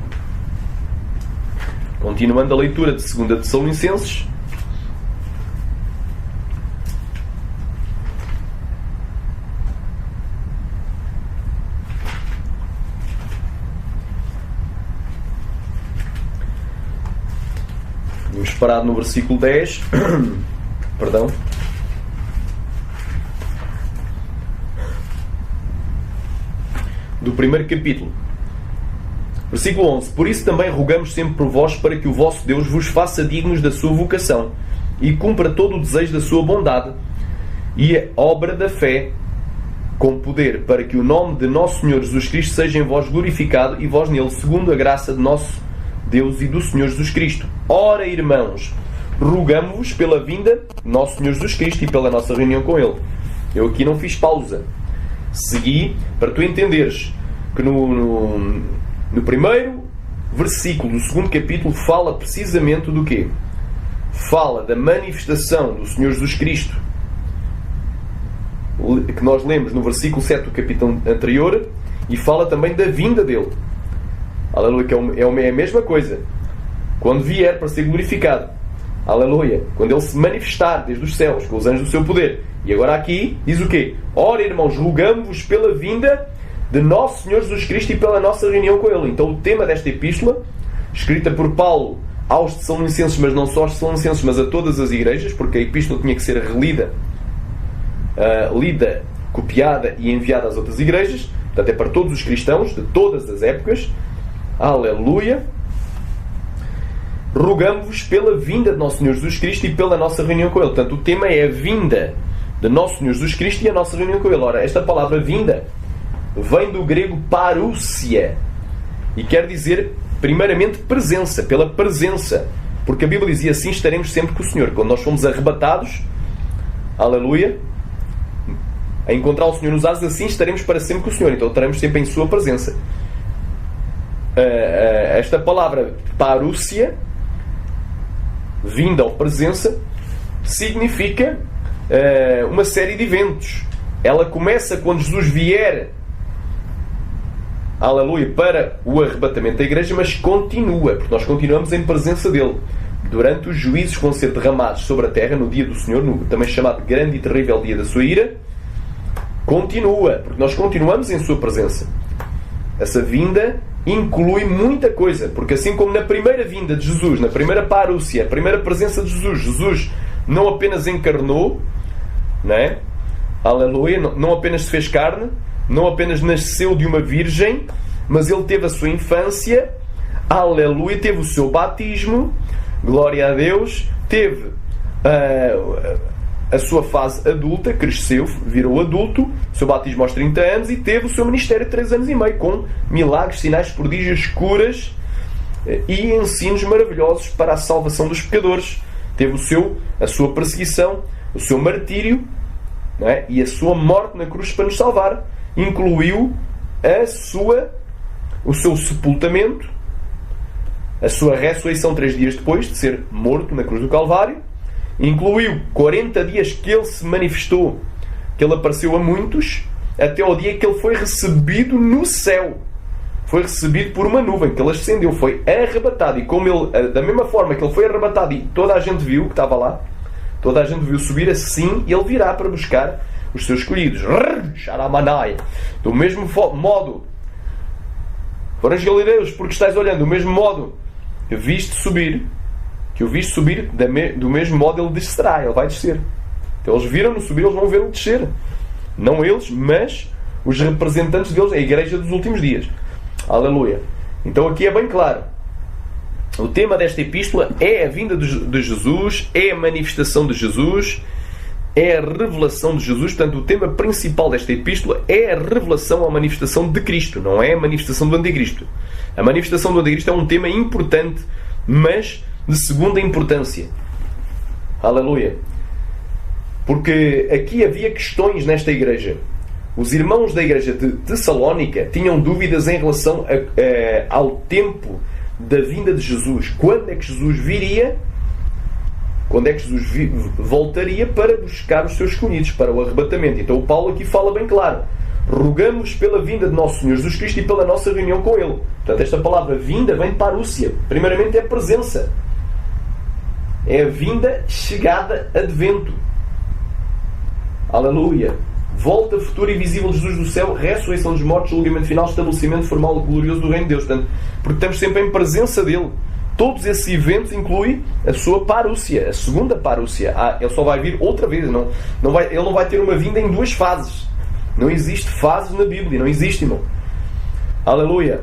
continuando a leitura de 2 Tessalonicenses. Vamos parar no versículo 10. Perdão. Do primeiro capítulo. Versículo 11. Por isso também rogamos sempre por vós, para que o vosso Deus vos faça dignos da sua vocação e cumpra todo o desejo da sua bondade e a obra da fé com poder, para que o nome de nosso Senhor Jesus Cristo seja em vós glorificado e vós nele, segundo a graça de nosso Deus e do Senhor Jesus Cristo. Ora, irmãos, rogamo-vos pela vinda de nosso Senhor Jesus Cristo e pela nossa reunião com Ele. Eu aqui não fiz pausa. Segui para tu entenderes que no primeiro versículo do segundo capítulo fala precisamente do quê? Fala da manifestação do Senhor Jesus Cristo, que nós lemos no versículo 7 do capítulo anterior, e fala também da vinda dele. Aleluia, que é a mesma coisa. Quando vier para ser glorificado. Aleluia. Quando ele se manifestar desde os céus, com os anjos do seu poder. E agora aqui diz o quê? Ora, irmãos, rogamo-vos pela vinda de nosso Senhor Jesus Cristo e pela nossa reunião com Ele. Então o tema desta epístola, escrita por Paulo aos Tessalonicenses, mas não só aos Tessalonicenses, mas a todas as igrejas, porque a epístola tinha que ser relida lida, copiada e enviada às outras igrejas. Portanto, é para todos os cristãos de todas as épocas. Aleluia! Rogamos-vos pela vinda de Nosso Senhor Jesus Cristo e pela nossa reunião com Ele. Portanto, o tema é a vinda de Nosso Senhor Jesus Cristo e a nossa reunião com Ele. Ora, esta palavra vinda vem do grego parousia e quer dizer, primeiramente, presença, pela presença. Porque a Bíblia dizia assim: estaremos sempre com o Senhor. Quando nós fomos arrebatados, aleluia, a encontrar o Senhor nos ares, assim estaremos para sempre com o Senhor. Então estaremos sempre em Sua presença. Esta palavra parousia, vinda ou presença, significa uma série de eventos. Ela começa quando Jesus vier, aleluia, para o arrebatamento da igreja, mas continua, porque nós continuamos em presença dele durante os juízos que vão ser derramados sobre a terra no dia do Senhor, no também chamado grande e terrível dia da sua ira. Continua, porque nós continuamos em sua presença. Essa vinda inclui muita coisa, porque assim como na primeira vinda de Jesus, na primeira parousia, a primeira presença de Jesus, Jesus não apenas encarnou, não é? Aleluia, não apenas se fez carne, não apenas nasceu de uma virgem, mas ele teve a sua infância, aleluia, teve o seu batismo, glória a Deus, teve a sua fase adulta, cresceu, virou adulto, o seu batismo aos 30 anos, e teve o seu ministério de 3 anos e meio, com milagres, sinais, prodígios, curas e ensinos maravilhosos para a salvação dos pecadores. Teve a sua perseguição, o seu martírio, não é? E a sua morte na cruz para nos salvar. Incluiu o seu sepultamento, a sua ressurreição 3 dias depois de ser morto na cruz do Calvário. Incluiu 40 dias que ele se manifestou, que ele apareceu a muitos, até ao dia que ele foi recebido no céu. Foi recebido por uma nuvem, que ele ascendeu, foi arrebatado. E como ele, da mesma forma que ele foi arrebatado e toda a gente viu que estava lá, toda a gente viu subir, assim ele virá para buscar os seus escolhidos. Do mesmo modo, foram os galileus, porque estáis olhando, do mesmo modo que o viste subir, do mesmo modo ele descerá, ele vai descer. Então eles viram-no subir, eles vão vê-lo descer. Não eles, mas os representantes deles, a igreja dos últimos dias. Aleluia. Então aqui é bem claro. O tema desta epístola é a vinda de Jesus, é a manifestação de Jesus, é a revelação de Jesus. Portanto, o tema principal desta epístola é a revelação ou a manifestação de Cristo, não é a manifestação do Anticristo. A manifestação do Anticristo é um tema importante, mas de segunda importância. Aleluia. Porque aqui havia questões nesta igreja. Os irmãos da igreja de Tessalónica tinham dúvidas em relação ao tempo da vinda de Jesus. Quando é que Jesus viria? Quando é que Jesus voltaria para buscar os seus escolhidos, para o arrebatamento? Então o Paulo aqui fala bem claro. Rogamos pela vinda de Nosso Senhor Jesus Cristo e pela nossa reunião com Ele. Portanto, esta palavra vinda vem de parousia. Primeiramente é presença. É a vinda, chegada, advento. Aleluia. Volta futura e visível de Jesus do céu, ressurreição dos mortos, julgamento final, estabelecimento formal e glorioso do reino de Deus. Portanto, porque estamos sempre em presença dele. Todos esses eventos incluem a sua parousia, a segunda parousia. Ele só vai vir outra vez. Ele não vai ter uma vinda em 2 fases. Não existe fases na Bíblia. Não existe, irmão. Aleluia.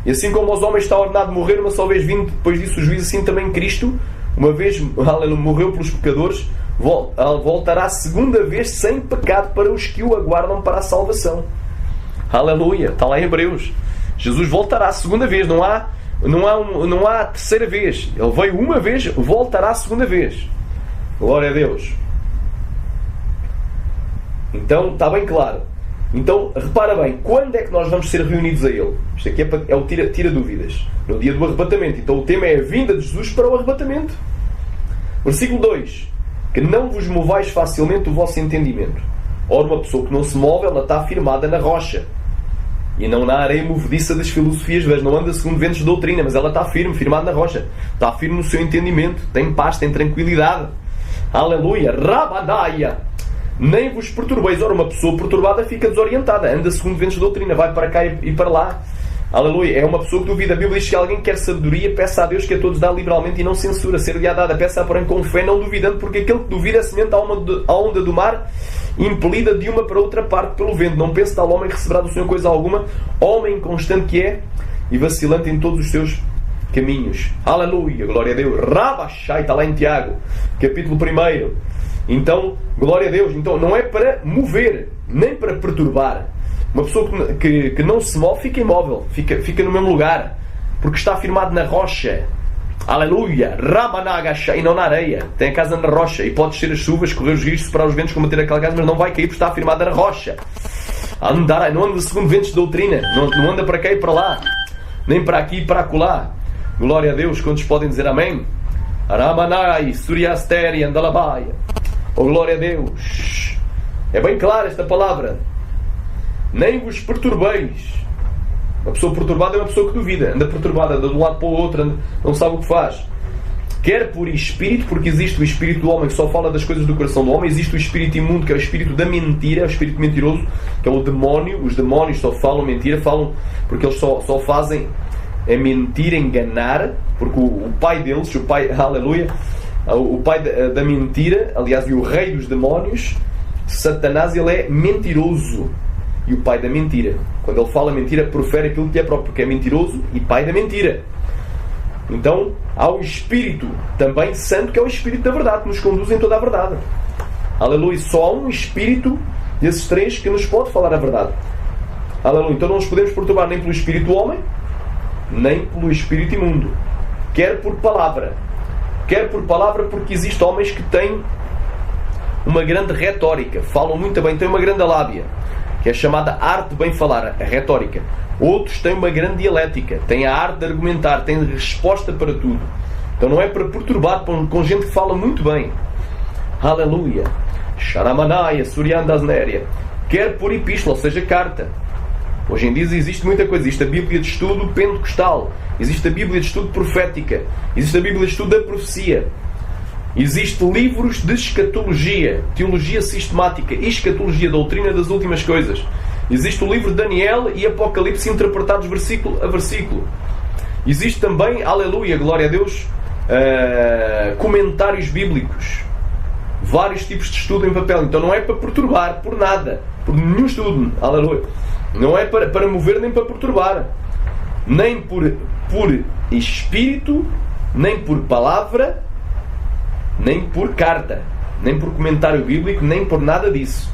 E assim como aos homens está ordenado morrer uma só vez, vindo depois disso o juízo, assim também Cristo, uma vez morreu pelos pecadores, voltará a segunda vez sem pecado para os que o aguardam para a salvação. Aleluia. Está lá em Hebreus. Jesus voltará a segunda vez. Não há a terceira vez. Ele veio uma vez, voltará a segunda vez. Glória a Deus. Então, está bem claro. Então, repara bem, quando é que nós vamos ser reunidos a Ele? Isto aqui é o tira dúvidas. No dia do arrebatamento. Então, o tema é a vinda de Jesus para o arrebatamento. Versículo 2. Que não vos movais facilmente o vosso entendimento. Ora, uma pessoa que não se move, ela está firmada na rocha. E não na areia movediça das filosofias, veja, não anda segundo ventos de doutrina, mas ela está firme, firmada na rocha. Está firme no seu entendimento. Tem paz, tem tranquilidade. Aleluia. Rabadaia. Nem vos perturbeis. Ora, uma pessoa perturbada fica desorientada. Anda segundo ventos de doutrina. Vai para cá e para lá. Aleluia. É uma pessoa que duvida. A Bíblia diz que alguém que quer sabedoria, peça a Deus que a todos dá liberalmente e não censura. Ser-lhe dada, peça porém com fé, não duvidando, porque aquele que duvida é semelhante à onda do mar, impelida de uma para outra parte pelo vento. Não pense tal homem que receberá do Senhor coisa alguma, homem inconstante que é e vacilante em todos os seus caminhos. Aleluia, glória a Deus. Rabachai, está lá em Tiago, capítulo 1. Então, glória a Deus. Então, não é para mover, nem para perturbar. Uma pessoa que não se move fica imóvel, fica no mesmo lugar, porque está firmado na rocha. Aleluia! Ramanagashai, e não na areia. Tem a casa na rocha, e pode descer as chuvas, correr os rios, soprar os ventos, combater aquela casa, mas não vai cair porque está firmada na rocha. Não anda segundo ventos de doutrina, não anda para cá e para lá, nem para aqui e para acolá. Glória a Deus. Quantos podem dizer amém? Ramanai, Suryasteri, Andalabaia. Oh, glória a Deus. É bem clara esta palavra. Nem vos perturbeis. Uma pessoa perturbada é uma pessoa que duvida, anda perturbada, anda de um lado para o outro, não sabe o que faz. Quer por espírito, porque existe o espírito do homem que só fala das coisas do coração do homem, existe o espírito imundo, que é o espírito da mentira, o espírito mentiroso, que é o demónio. Os demónios só falam mentira, falam porque eles só fazem a mentira, enganar, porque o pai deles, aleluia, o pai da mentira, aliás, e o rei dos demónios, Satanás, ele é mentiroso. E o pai da mentira, quando ele fala mentira, profere aquilo que é próprio, porque é mentiroso e pai da mentira. Então, há o Espírito também Santo, que é o Espírito da verdade, que nos conduz em toda a verdade. Aleluia. Só há um Espírito desses três que nos pode falar a verdade. Aleluia. Então não nos podemos perturbar nem pelo Espírito do homem, nem pelo Espírito imundo. Quer por palavra, porque existem homens que têm uma grande retórica, falam muito bem, têm uma grande lábia, que é chamada arte de bem falar, a retórica. Outros têm uma grande dialética, têm a arte de argumentar, têm resposta para tudo. Então não é para perturbar com gente que fala muito bem. Aleluia. Sharamanaya, Suryandasnéria. Quer por epístola, ou seja, carta. Hoje em dia existe muita coisa. Existe a Bíblia de estudo pentecostal, existe a Bíblia de estudo profética, existe a Bíblia de estudo da profecia. Existem livros de escatologia, teologia sistemática, escatologia, doutrina das últimas coisas. Existe o livro de Daniel e Apocalipse interpretados versículo a versículo. Existe também, aleluia, glória a Deus, comentários bíblicos. Vários tipos de estudo em papel. Então não é para perturbar por nada, por nenhum estudo, aleluia. Não é para mover nem para perturbar. Nem por espírito, nem por palavra, nem por carta, nem por comentário bíblico, nem por nada disso.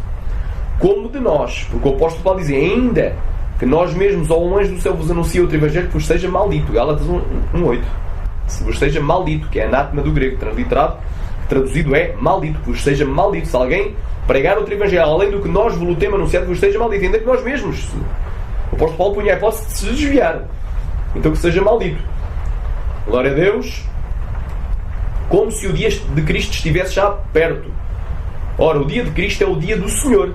Como de nós, porque o apóstolo Paulo diz: ainda que nós mesmos ao longe do céu vos anuncie outro evangelho, que vos seja maldito. Gálatas 1:8. Se vos seja maldito, que é anátema do grego, traduzido é maldito, que vos seja maldito. Se alguém pregar outro evangelho além do que nós vos temos anunciado, que vos seja maldito, ainda que nós mesmos. O apóstolo Paulo punha a hipótese de se desviar, então que seja maldito. Glória a Deus. Como se o dia de Cristo estivesse já perto. Ora, o dia de Cristo é o dia do Senhor,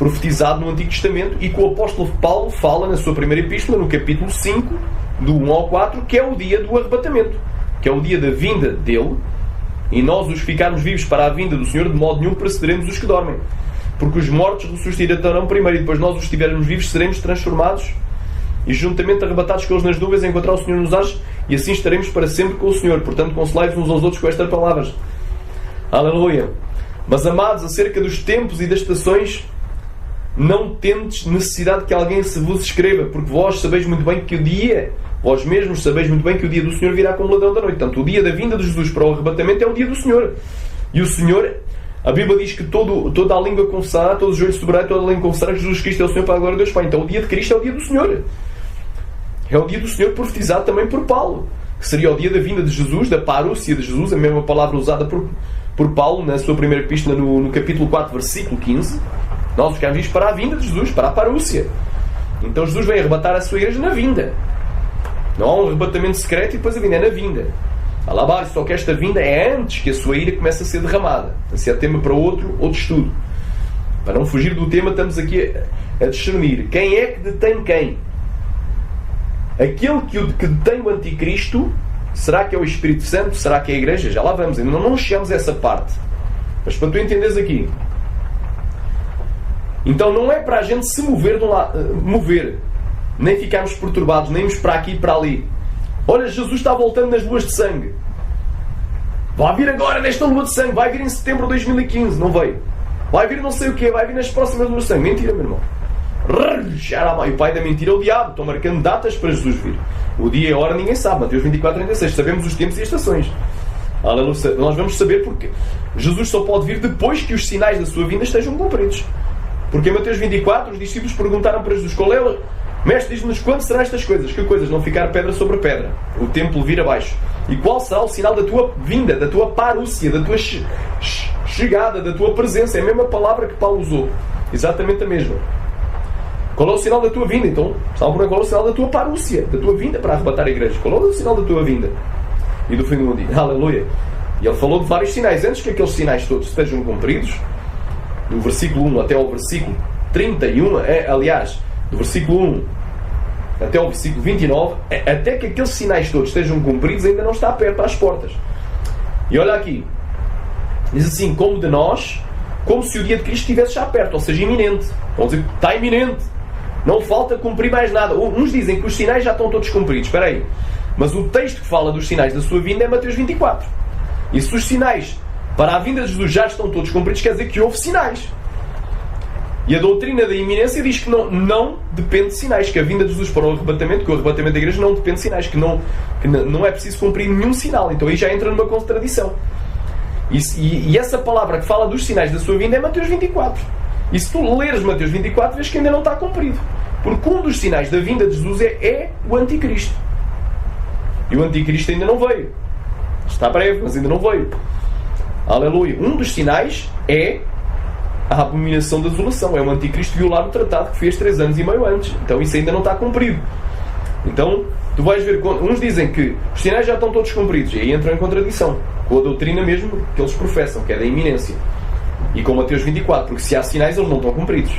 profetizado no Antigo Testamento, e que o apóstolo Paulo fala na sua primeira epístola, no capítulo 5, do 1 ao 4, que é o dia do arrebatamento, que é o dia da vinda dele, e nós os ficarmos vivos para a vinda do Senhor, de modo nenhum precederemos os que dormem. Porque os mortos ressuscitarão primeiro, e depois nós, os estivermos vivos, seremos transformados e juntamente arrebatados com eles nas nuvens a encontrar o Senhor nos ares, e assim estaremos para sempre com o Senhor. Portanto, consolai-vos uns aos outros com estas palavras. Aleluia. Mas, amados, acerca dos tempos e das estações, não tendes necessidade que alguém se vos escreva, porque vós sabeis muito bem que vós mesmos sabeis muito bem que o dia do Senhor virá como ladrão da noite. Portanto, o dia da vinda de Jesus para o arrebatamento é o dia do Senhor. E o Senhor, a Bíblia diz que toda a língua confessará, todos os joelhos se dobrarão, toda a língua confessará que Jesus Cristo é o Senhor, para a glória de Deus Pai. Então o dia de Cristo é o dia do Senhor. É o dia do Senhor profetizado também por Paulo, que seria o dia da vinda de Jesus, da parúcia de Jesus, a mesma palavra usada por Paulo na sua primeira epístola, no capítulo 4, versículo 15. Nós ficamos vivos para a vinda de Jesus, para a parúcia. Então Jesus vem arrebatar a sua igreja na vinda. Não há um arrebatamento secreto e depois a vinda, é na vinda. Alabar, só que esta vinda é antes que a sua ira comece a ser derramada. Esse é tema para outro estudo. Para não fugir do tema, estamos aqui a discernir quem é que detém quem. Aquele que detém o anticristo, será que é o Espírito Santo? Será que é a igreja? Já lá vamos, ainda não chegamos a essa parte. Mas para tu entenderes aqui, então não é para a gente se mover de um lado, nem ficarmos perturbados, nem irmos para aqui e para ali. Olha, Jesus está voltando nas luas de sangue. Vai vir agora nesta lua de sangue, vai vir em setembro de 2015, não veio. Vai vir não sei o quê, vai vir nas próximas luas de sangue. Mentira, meu irmão. E o pai da mentira é o diabo. Estão marcando datas para Jesus vir. O dia e a hora ninguém sabe. Mateus 24:36. Sabemos os tempos e as estações. Aleluia. Nós vamos saber porque Jesus só pode vir depois que os sinais da sua vinda estejam cumpridos. Porque em Mateus 24 os discípulos perguntaram para Jesus: qual é, mestre, diz-nos quando serão estas coisas? Que coisas? Não ficar pedra sobre pedra, o templo vir abaixo. E qual será o sinal da tua vinda, da tua parúcia, da tua chegada, da tua presença? É a mesma palavra que Paulo usou. Exatamente a mesma. Qual é o sinal da tua vinda? Então, qual é o sinal da tua parúcia, da tua vinda para arrebatar a igreja? Qual é o sinal da tua vinda? E do fim do mundo. Aleluia. E ele falou de vários sinais. Antes que aqueles sinais todos estejam cumpridos, do versículo 1 até ao versículo 31, aliás, do versículo 1 até ao versículo 29, até que aqueles sinais todos estejam cumpridos, ainda não está perto às portas. E olha aqui, diz assim, como de nós, como se o dia de Cristo estivesse já perto, ou seja, iminente. Vamos dizer, está iminente, não falta cumprir mais nada. Uns dizem que os sinais já estão todos cumpridos. Espera aí, mas o texto que fala dos sinais da sua vinda é Mateus 24. E se os sinais para a vinda de Jesus já estão todos cumpridos, quer dizer que houve sinais. E a doutrina da iminência diz que não depende de sinais, que a vinda de Jesus para o arrebatamento, que o arrebatamento da igreja não depende de sinais, que não é preciso cumprir nenhum sinal. Então aí já entra numa contradição. E essa palavra que fala dos sinais da sua vinda é Mateus 24. E se tu leres Mateus 24, vês que ainda não está cumprido. Porque um dos sinais da vinda de Jesus é o anticristo. E o anticristo ainda não veio. Está breve, mas ainda não veio. Aleluia. Um dos sinais é a abominação da desolação. É o anticristo violar o tratado que fez 3 anos e meio antes. Então isso ainda não está cumprido. Então tu vais ver, uns dizem que os sinais já estão todos cumpridos, e aí entram em contradição com a doutrina mesmo que eles professam, que é da iminência, e com Mateus 24, porque se há sinais eles não estão cumpridos.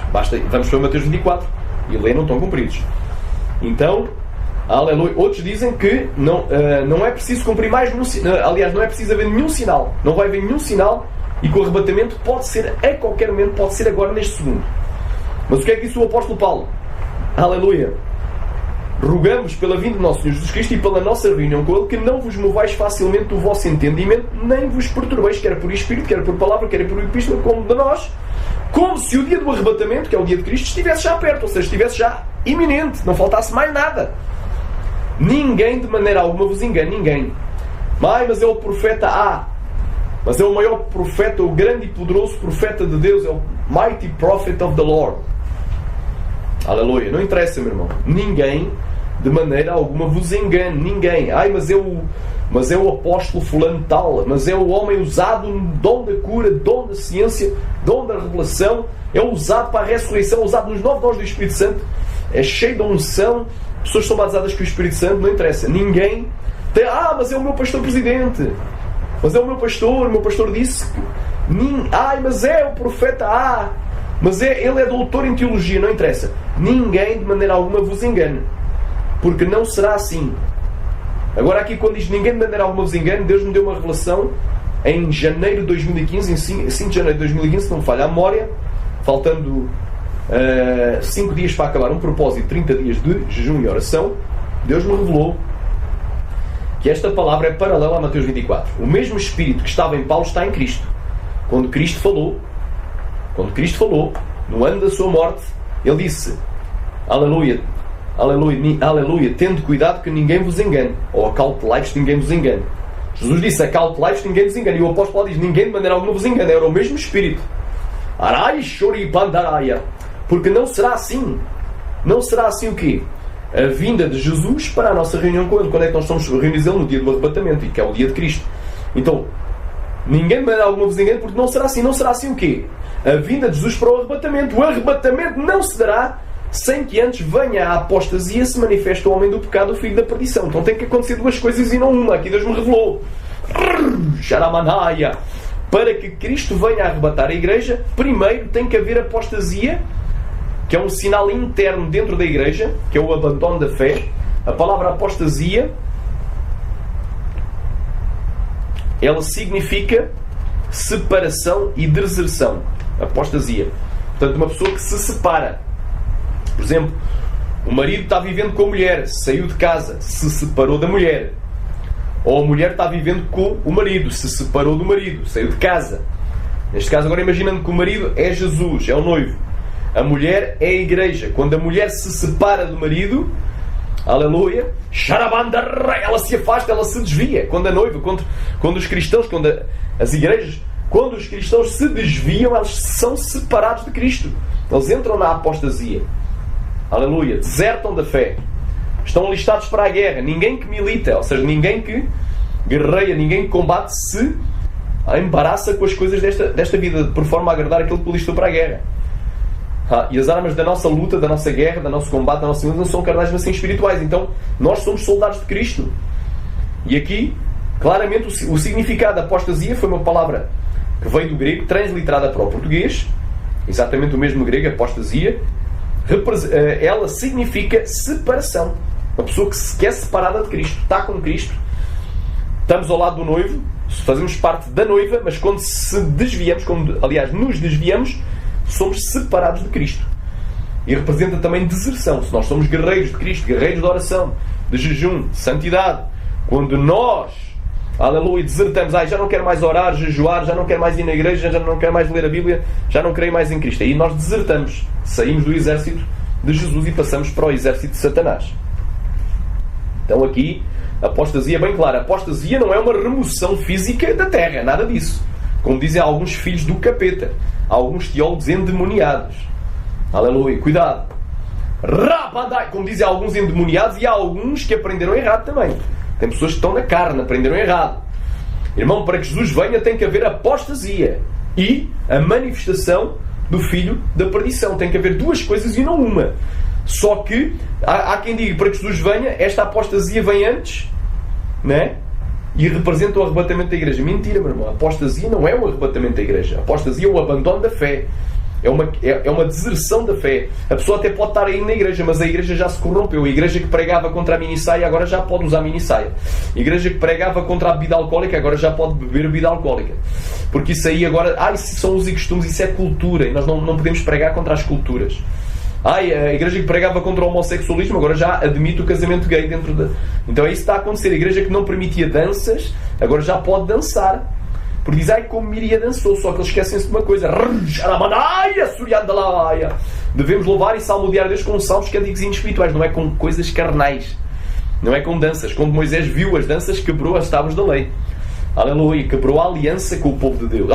Vamos para Mateus 24 e ler, não estão cumpridos. Então, aleluia. Outros dizem que não é preciso cumprir mais nenhum sinal. Aliás, não é preciso haver nenhum sinal. Não vai haver nenhum sinal, e que o arrebatamento pode ser a qualquer momento, pode ser agora neste segundo. Mas o que é que disse o apóstolo Paulo? Aleluia. Rogamos pela vinda do nosso Senhor Jesus Cristo e pela nossa reunião com Ele, que não vos movais facilmente do vosso entendimento, nem vos perturbeis, quer por espírito, quer por palavra, quer por epístola, como de nós, como se o dia do arrebatamento, que é o dia de Cristo, estivesse já perto, ou seja, estivesse já iminente, não faltasse mais nada. Ninguém de maneira alguma vos engane, ninguém. Mas é o profeta A, mas é o maior profeta, o grande e poderoso profeta de Deus, é o Mighty Prophet of the Lord. Aleluia. Não interessa, meu irmão. Ninguém de maneira alguma vos engane, ninguém. Mas é o apóstolo fulano tal, mas é o homem usado no dom da cura, dom da ciência, dom da revelação, é usado para a ressurreição, é usado nos 9 dons do Espírito Santo, é cheio de unção, pessoas são batizadas com o Espírito Santo, não interessa. Ninguém tem, mas é o meu pastor presidente, mas é o meu pastor disse que, mas é o profeta mas ele é doutor em teologia, não interessa. Ninguém de maneira alguma vos engane, porque não será assim. Agora aqui quando diz ninguém de maneira alguma vos engane, Deus me deu uma revelação em janeiro de 2015, em 5 de janeiro de 2015, se não me falha a memória, faltando 5 dias para acabar um propósito, 30 dias de jejum e oração. Deus me revelou que esta palavra é paralela a Mateus 24. O mesmo Espírito que estava em Paulo está em Cristo. Quando Cristo falou, no ano da sua morte, ele disse, aleluia, aleluia, aleluia, tendo cuidado que ninguém vos engane, ou acautelai-vos que ninguém vos engane. Jesus disse, acautelai-vos que ninguém vos engane, e o apóstolo Paulo diz, ninguém de maneira alguma vos engane, era o mesmo Espírito. Arai, chori, pandaraia. Porque não será assim. Não será assim o quê? A vinda de Jesus para a nossa reunião com Ele. Quando é que nós estamos reunidos Ele? No dia do arrebatamento, que é o dia de Cristo. Então, ninguém de maneira alguma vos engane, porque não será assim. Não será assim o quê? A vinda de Jesus para o arrebatamento. O arrebatamento não se dará sem que antes venha a apostasia, se manifeste o homem do pecado, o filho da perdição. Então tem que acontecer 2 coisas e não uma. Aqui Deus me revelou. Xaramanaia. Para que Cristo venha a arrebatar a igreja, primeiro tem que haver apostasia, que é um sinal interno dentro da igreja, que é o abandono da fé. A palavra apostasia, ela significa separação e deserção. Apostasia. Portanto, uma pessoa que se separa. Por exemplo, O marido está vivendo com a mulher, saiu de casa, se separou da mulher. Ou a mulher está vivendo com o marido, se separou do marido, saiu de casa. Neste caso, agora imaginando que o marido é Jesus, é o noivo. A mulher é a igreja. Quando a mulher se separa do marido, aleluia, ela se afasta, ela se desvia. Quando a noiva, quando os cristãos, as igrejas, quando os cristãos se desviam, eles são separados de Cristo. Eles entram na apostasia. Aleluia, desertam da fé. Estão alistados para a guerra. Ninguém que milita, ou seja, ninguém que guerreia, ninguém que combate se embaraça com as coisas desta vida, por forma a agradar aquele que alistou para a guerra. E as armas da nossa luta, da nossa guerra, do nosso combate, da nossa luta, não são carnais, mas sim espirituais. Então, nós somos soldados de Cristo. E aqui, claramente, o significado da apostasia foi uma palavra que veio do grego, transliterada para o português, exatamente o mesmo grego, apostasia. Ela significa separação. Uma pessoa que se quer separada de Cristo, está com Cristo. Estamos ao lado do noivo, fazemos parte da noiva, mas quando se desviamos, aliás, nos desviamos, somos separados de Cristo. E representa também deserção. Se nós somos guerreiros de Cristo, guerreiros de oração, de jejum, de santidade, quando nós, aleluia, desertamos, já não quero mais orar, jejuar, já não quero mais ir na igreja, já não quero mais ler a Bíblia, já não creio mais em Cristo. Aí nós desertamos, saímos do exército de Jesus e passamos para o exército de Satanás. Então aqui, a apostasia é bem clara. A apostasia não é uma remoção física da terra, nada disso. Como dizem alguns filhos do capeta, alguns teólogos endemoniados. Aleluia, cuidado. Rabadai, como dizem alguns endemoniados, e há alguns que aprenderam errado também. Tem pessoas que estão na carne, aprenderam errado. Irmão, para que Jesus venha tem que haver apostasia e a manifestação do filho da perdição. Tem que haver duas coisas e não uma. Só que há quem diga, para que Jesus venha, esta apostasia vem antes, né? E representa o arrebatamento da igreja. Mentira, meu irmão. A apostasia não é o arrebatamento da igreja. A apostasia é o abandono da fé. É uma deserção da fé. A pessoa até pode estar aí na igreja, mas a igreja já se corrompeu. A igreja que pregava contra a minissaia agora já pode usar minissaia. A igreja que pregava contra a bebida alcoólica agora já pode beber bebida alcoólica. Porque isso aí agora... isso são usos e costumes, isso é cultura. E nós não podemos pregar contra as culturas. A igreja que pregava contra o homossexualismo agora já admite o casamento gay dentro da... Então é isso que está a acontecer. A igreja que não permitia danças agora já pode dançar. Porque diz, como Miria dançou, só que eles esquecem-se de uma coisa. Devemos louvar e salmodiar a Deus com salmos, cânticos espirituais, não é com coisas carnais. Não é com danças. Quando Moisés viu as danças, quebrou as tábuas da lei. Aleluia, quebrou a aliança com o povo de Deus.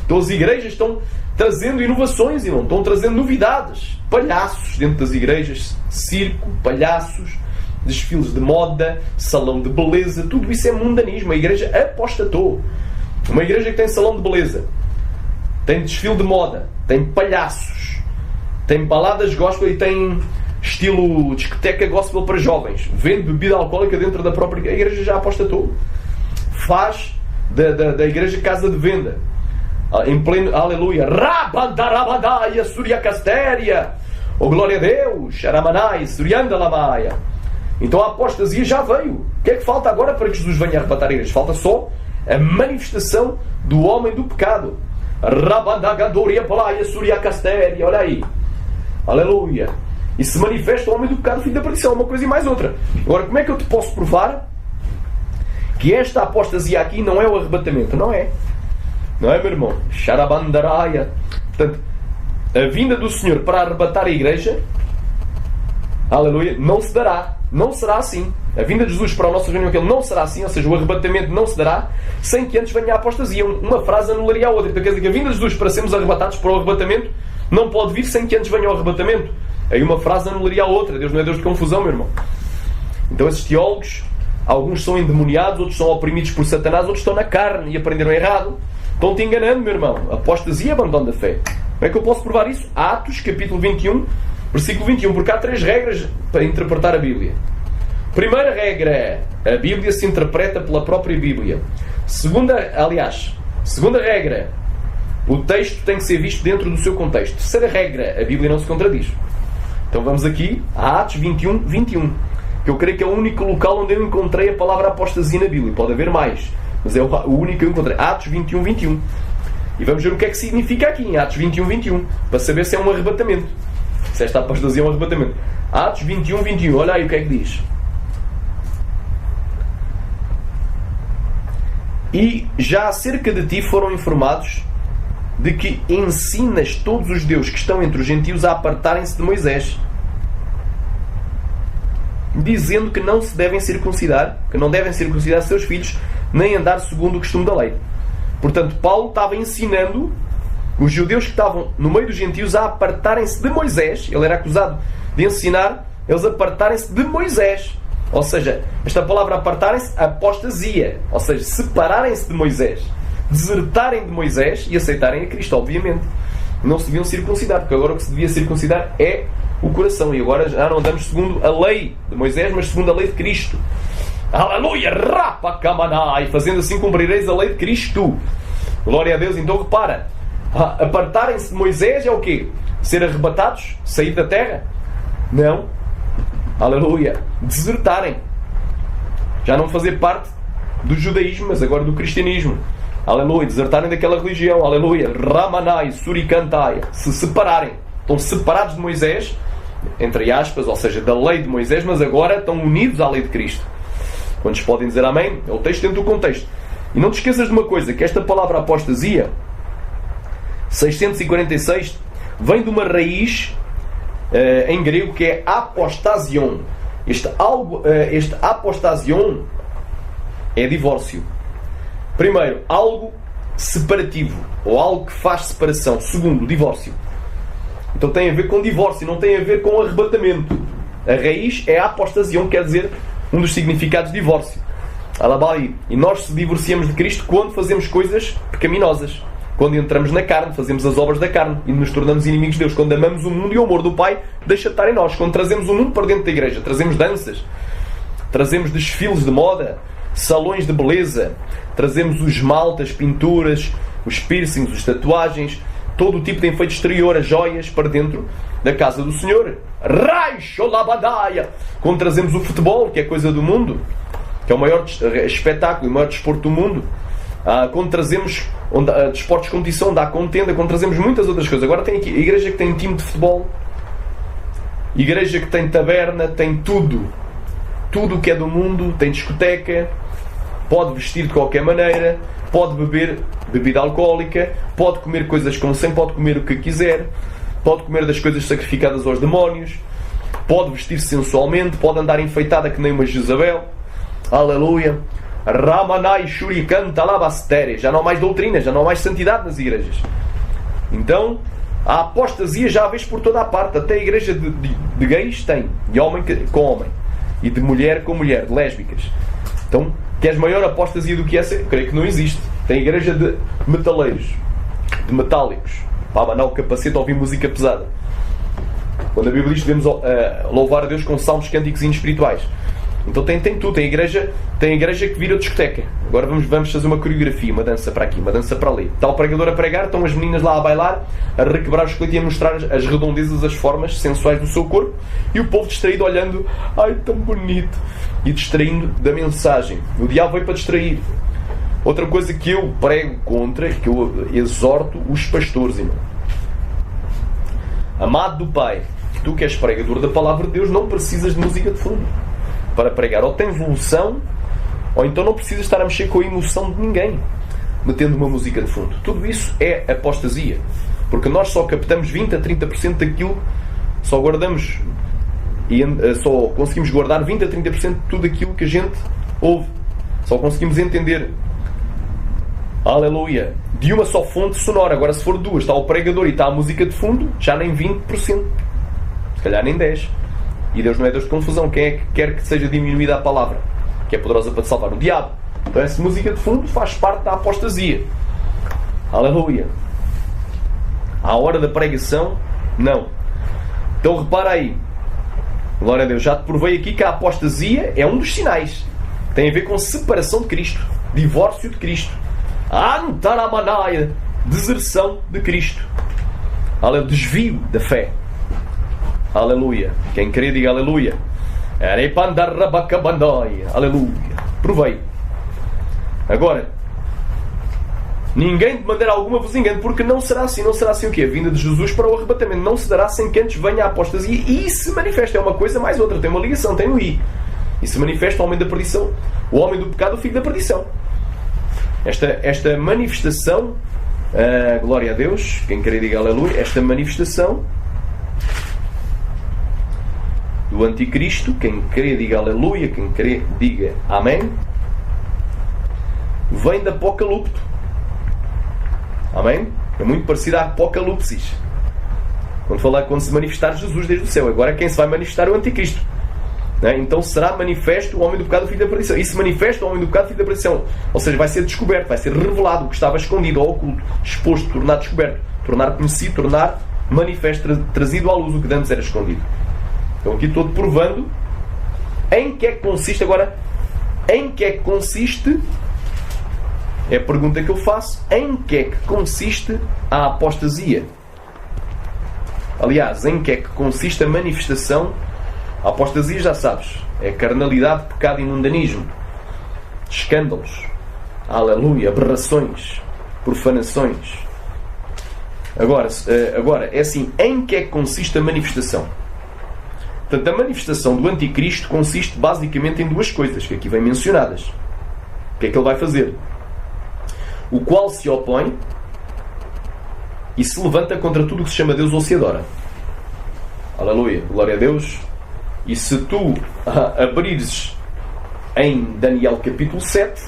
Então as igrejas estão trazendo inovações e não estão trazendo novidades. Palhaços dentro das igrejas, circo, palhaços, desfiles de moda, salão de beleza, tudo isso é mundanismo. A igreja apostatou. Uma igreja que tem salão de beleza, tem desfile de moda, tem palhaços, tem baladas gospel e tem estilo discoteca gospel para jovens, vende bebida alcoólica dentro da própria... A igreja já apostatou. Faz da igreja casa de venda. Em pleno, aleluia, Rabandarabadaia, Suriacastéria, oh glória a Deus, Sharamanai, Suriandalamaia. Então a apostasia já veio. O que é que falta agora para que Jesus venha arrebatar a igreja? Falta só a manifestação do homem do pecado. Rabandagadoria Palaia, Suriacastéria, olha aí, aleluia. E se manifesta o homem do pecado, filho da perdição, uma coisa e mais outra. Agora, como é que eu te posso provar que esta apostasia aqui não é o arrebatamento? Não é. Não é, meu irmão? Xarabandaraia. Portanto, a vinda do Senhor para arrebatar a igreja, aleluia, não se dará. Não será assim. A vinda de Jesus para a nossa reunião, que ele não será assim, ou seja, o arrebatamento não se dará sem que antes venha a apostasia. Uma frase anularia a outra. Então quer dizer que a vinda de Jesus para sermos arrebatados para o arrebatamento não pode vir sem que antes venha o arrebatamento. Aí uma frase anularia a outra. Deus não é Deus de confusão, meu irmão. Então esses teólogos, alguns são endemoniados, outros são oprimidos por Satanás, outros estão na carne e aprenderam errado. Estão-te enganando, meu irmão. Apostasia e abandono da fé. Como é que eu posso provar isso? Atos, capítulo 21, versículo 21. Porque há 3 regras para interpretar a Bíblia. Primeira regra, a Bíblia se interpreta pela própria Bíblia. Segunda regra, o texto tem que ser visto dentro do seu contexto. Terceira regra, a Bíblia não se contradiz. Então vamos aqui a Atos 21, 21. Que eu creio que é o único local onde eu encontrei a palavra apostasia na Bíblia. Pode haver mais, mas é o único que eu encontrei. Atos 21, 21. E vamos ver o que é que significa aqui em Atos 21, 21. Para saber se é um arrebatamento. Se esta apostasia é um arrebatamento. Atos 21, 21. Olha aí o que é que diz. E já acerca de ti foram informados de que ensinas todos os judeus que estão entre os gentios a apartarem-se de Moisés, dizendo que não se devem circuncidar, que não devem circuncidar seus filhos, nem andar segundo o costume da lei. Portanto, Paulo estava ensinando os judeus que estavam no meio dos gentios a apartarem-se de Moisés. Ele era acusado de ensinar eles a apartarem-se de Moisés. Ou seja, esta palavra apartarem-se, apostasia. Ou seja, separarem-se de Moisés, desertarem de Moisés e aceitarem a Cristo, obviamente. Não se deviam circuncidar, porque agora o que se devia circuncidar é o coração. E agora já não andamos segundo a lei de Moisés, mas segundo a lei de Cristo. Aleluia! Rapa kamanai! Fazendo assim cumprireis a lei de Cristo. Glória a Deus. Então repara, apartarem-se de Moisés é o quê? Ser arrebatados? Sair da terra? Não. Aleluia! Desertarem. Já não fazer parte do judaísmo, mas agora do cristianismo. Aleluia! Desertarem daquela religião. Aleluia! Ramanai, surikantai. Se separarem. Estão separados de Moisés, entre aspas, ou seja, da lei de Moisés, mas agora estão unidos à lei de Cristo. Quantos podem dizer amém? É o texto dentro do contexto. E não te esqueças de uma coisa, que esta palavra apostasia, 646, vem de uma raiz em grego que é apostasion. Este apostasion é divórcio. Primeiro, algo separativo, ou algo que faz separação. Segundo, divórcio. Então tem a ver com divórcio, não tem a ver com arrebatamento. A raiz é apostasion, quer dizer, um dos significados de divórcio. Alabai. E nós se divorciamos de Cristo quando fazemos coisas pecaminosas. Quando entramos na carne, fazemos as obras da carne e nos tornamos inimigos de Deus. Quando amamos o mundo e o amor do Pai deixa de estar em nós. Quando trazemos o mundo para dentro da igreja, trazemos danças, trazemos desfiles de moda, salões de beleza, trazemos os esmalte, as pinturas, os piercings, as tatuagens, todo o tipo de enfeite exterior, as joias para dentro da casa do Senhor. Raixolabadaia! Quando trazemos o futebol, que é coisa do mundo, que é o maior espetáculo, o maior desporto do mundo. Quando trazemos desportos de competição, onde há contenda, quando trazemos muitas outras coisas. Agora tem aqui a igreja que tem time de futebol, igreja que tem taberna, tem tudo. Tudo o que é do mundo, tem discoteca, pode vestir de qualquer maneira, pode beber bebida alcoólica, pode comer coisas com sangue, pode comer o que quiser, pode comer das coisas sacrificadas aos demónios, pode vestir sensualmente, pode andar enfeitada que nem uma Jezabel. Aleluia! Ramanai Shurikan Talabastere. Já não há mais doutrina, já não há mais santidade nas igrejas. Então, a apostasia já a vês por toda a parte. Até a igreja de gays tem, de homem com homem, e de mulher com mulher, de lésbicas. Então, queres maior apostasia do que essa? Eu creio que não existe. Tem igreja de metaleiros, de metálicos, para abanar o capacete a ouvir música pesada. Quando a Bíblia diz que devemos louvar a Deus com salmos, cânticos e hinos espirituais. Então tem tudo, tem igreja que vira discoteca. Agora vamos fazer uma coreografia, uma dança para aqui, uma dança para ali. Está o pregador a pregar, estão as meninas lá a bailar, a requebrar o esqueleto e a mostrar as redondezas, as formas sensuais do seu corpo, e o povo distraído olhando, ai tão bonito, e distraindo da mensagem. O diabo veio para distrair. Outra coisa que eu prego contra, que eu exorto os pastores, irmão. Amado do Pai, tu que és pregador da palavra de Deus, não precisas de música de fundo para pregar. Ou tens emoção, ou então não precisas estar a mexer com a emoção de ninguém metendo uma música de fundo. Tudo isso é apostasia, porque nós só captamos 20 a 30% daquilo, só guardamos e só conseguimos guardar 20 a 30% de tudo aquilo que a gente ouve. Só conseguimos entender, aleluia, de uma só fonte sonora. Agora se for duas, está o pregador e está a música de fundo, já nem 20%, se calhar nem 10%. E Deus não é Deus de confusão. Quem é que quer que seja diminuída a palavra, que é poderosa para te salvar? O diabo. Então essa música de fundo faz parte da apostasia. Aleluia. À hora da pregação, não. Então repara aí, glória a Deus, já te provei aqui que a apostasia é um dos sinais. Tem a ver com separação de Cristo, divórcio de Cristo, antaramanaya, deserção de Cristo, desvio da fé. Aleluia. Quem crê, diga aleluia. Aleluia. Provei. Agora, Ninguém de maneira alguma vos engane, porque não será assim. Não será assim o quê? A vinda de Jesus para o arrebatamento. Não se dará sem que antes venha a apostasia e se manifesta. É uma coisa mais outra. Tem uma ligação, tem um i. E se manifesta o homem da perdição, o homem do pecado, o filho da perdição. Esta manifestação, glória a Deus, quem querer diga aleluia, esta manifestação do anticristo, quem querer diga aleluia, quem querer diga amém, vem da Apocalipto. Amém? É muito parecido a Apocalipsis. Quando se manifestar Jesus desde o céu. Agora quem se vai manifestar é o anticristo. Então será manifesto o homem do pecado, o filho da perdição. E se manifesta o homem do pecado, o filho da perdição. Ou seja, vai ser descoberto, vai ser revelado o que estava escondido ou oculto, exposto, tornar descoberto, tornar conhecido, tornar manifesto, trazido à luz o que antes era escondido. Então aqui estou provando em que é que consiste. Agora, em que é que consiste, é a pergunta que eu faço, em que é que consiste a apostasia? Aliás, em que é que consiste a manifestação? A apostasia, já sabes, é carnalidade, pecado e mundanismo, escândalos, aleluia, aberrações, profanações. Agora, é assim, em que é que consiste a manifestação? Portanto, a manifestação do anticristo consiste basicamente em duas coisas, que aqui vêm mencionadas. O que é que ele vai fazer? O qual se opõe e se levanta contra tudo o que se chama Deus ou se adora. Aleluia, glória a Deus. E se tu abrires em Daniel capítulo 7,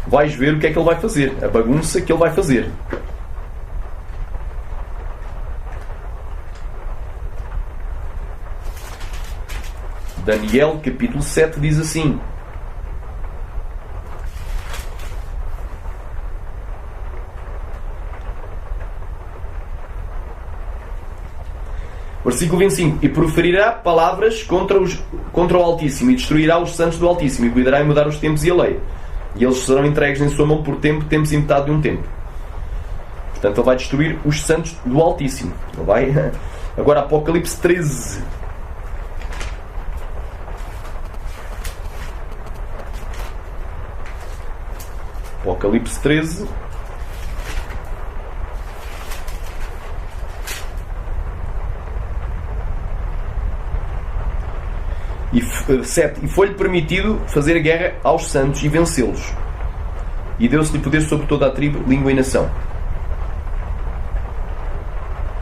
vais ver o que é que ele vai fazer, a bagunça que ele vai fazer. Daniel capítulo 7 diz assim: versículo 25: e proferirá palavras contra o Altíssimo, e destruirá os santos do Altíssimo, e cuidará em mudar os tempos e a lei. E eles serão entregues em sua mão por tempos e metade de um tempo. Portanto, ele vai destruir os santos do Altíssimo. Ele vai... Agora, Apocalipse 13. Apocalipse 13. E foi-lhe permitido fazer guerra aos santos e vencê-los. E deu-se-lhe poder sobre toda a tribo, língua e nação.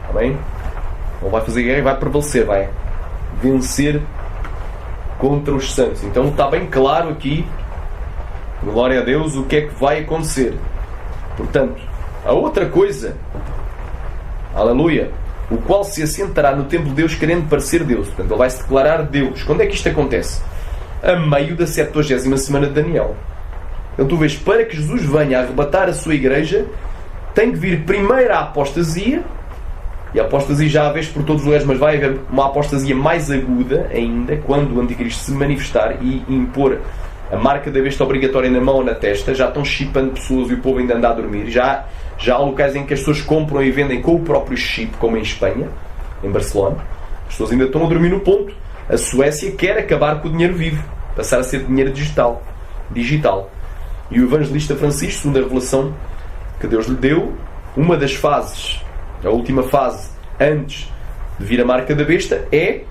Está bem? Ele vai fazer guerra e vai prevalecer, vai vencer contra os santos. Então está bem claro aqui, glória a Deus, o que é que vai acontecer. Portanto, a outra coisa, aleluia, o qual se assentará no templo de Deus querendo parecer Deus. Portanto, ele vai se declarar Deus. Quando é que isto acontece? A meio da 70ª semana de Daniel. Então tu vês, para que Jesus venha arrebatar a sua igreja, tem que vir primeiro a apostasia, e a apostasia já há vez por todos os lugares, mas vai haver uma apostasia mais aguda ainda, quando o anticristo se manifestar e impor a marca da besta obrigatória na mão ou na testa. Já estão chipando pessoas e o povo ainda anda a dormir. Já há locais em que as pessoas compram e vendem com o próprio chip, como em Espanha, em Barcelona. As pessoas ainda estão a dormir no ponto. A Suécia quer acabar com o dinheiro vivo, passar a ser dinheiro digital. E o evangelista Francisco, segundo a revelação que Deus lhe deu, uma das fases, a última fase antes de vir a marca da besta, é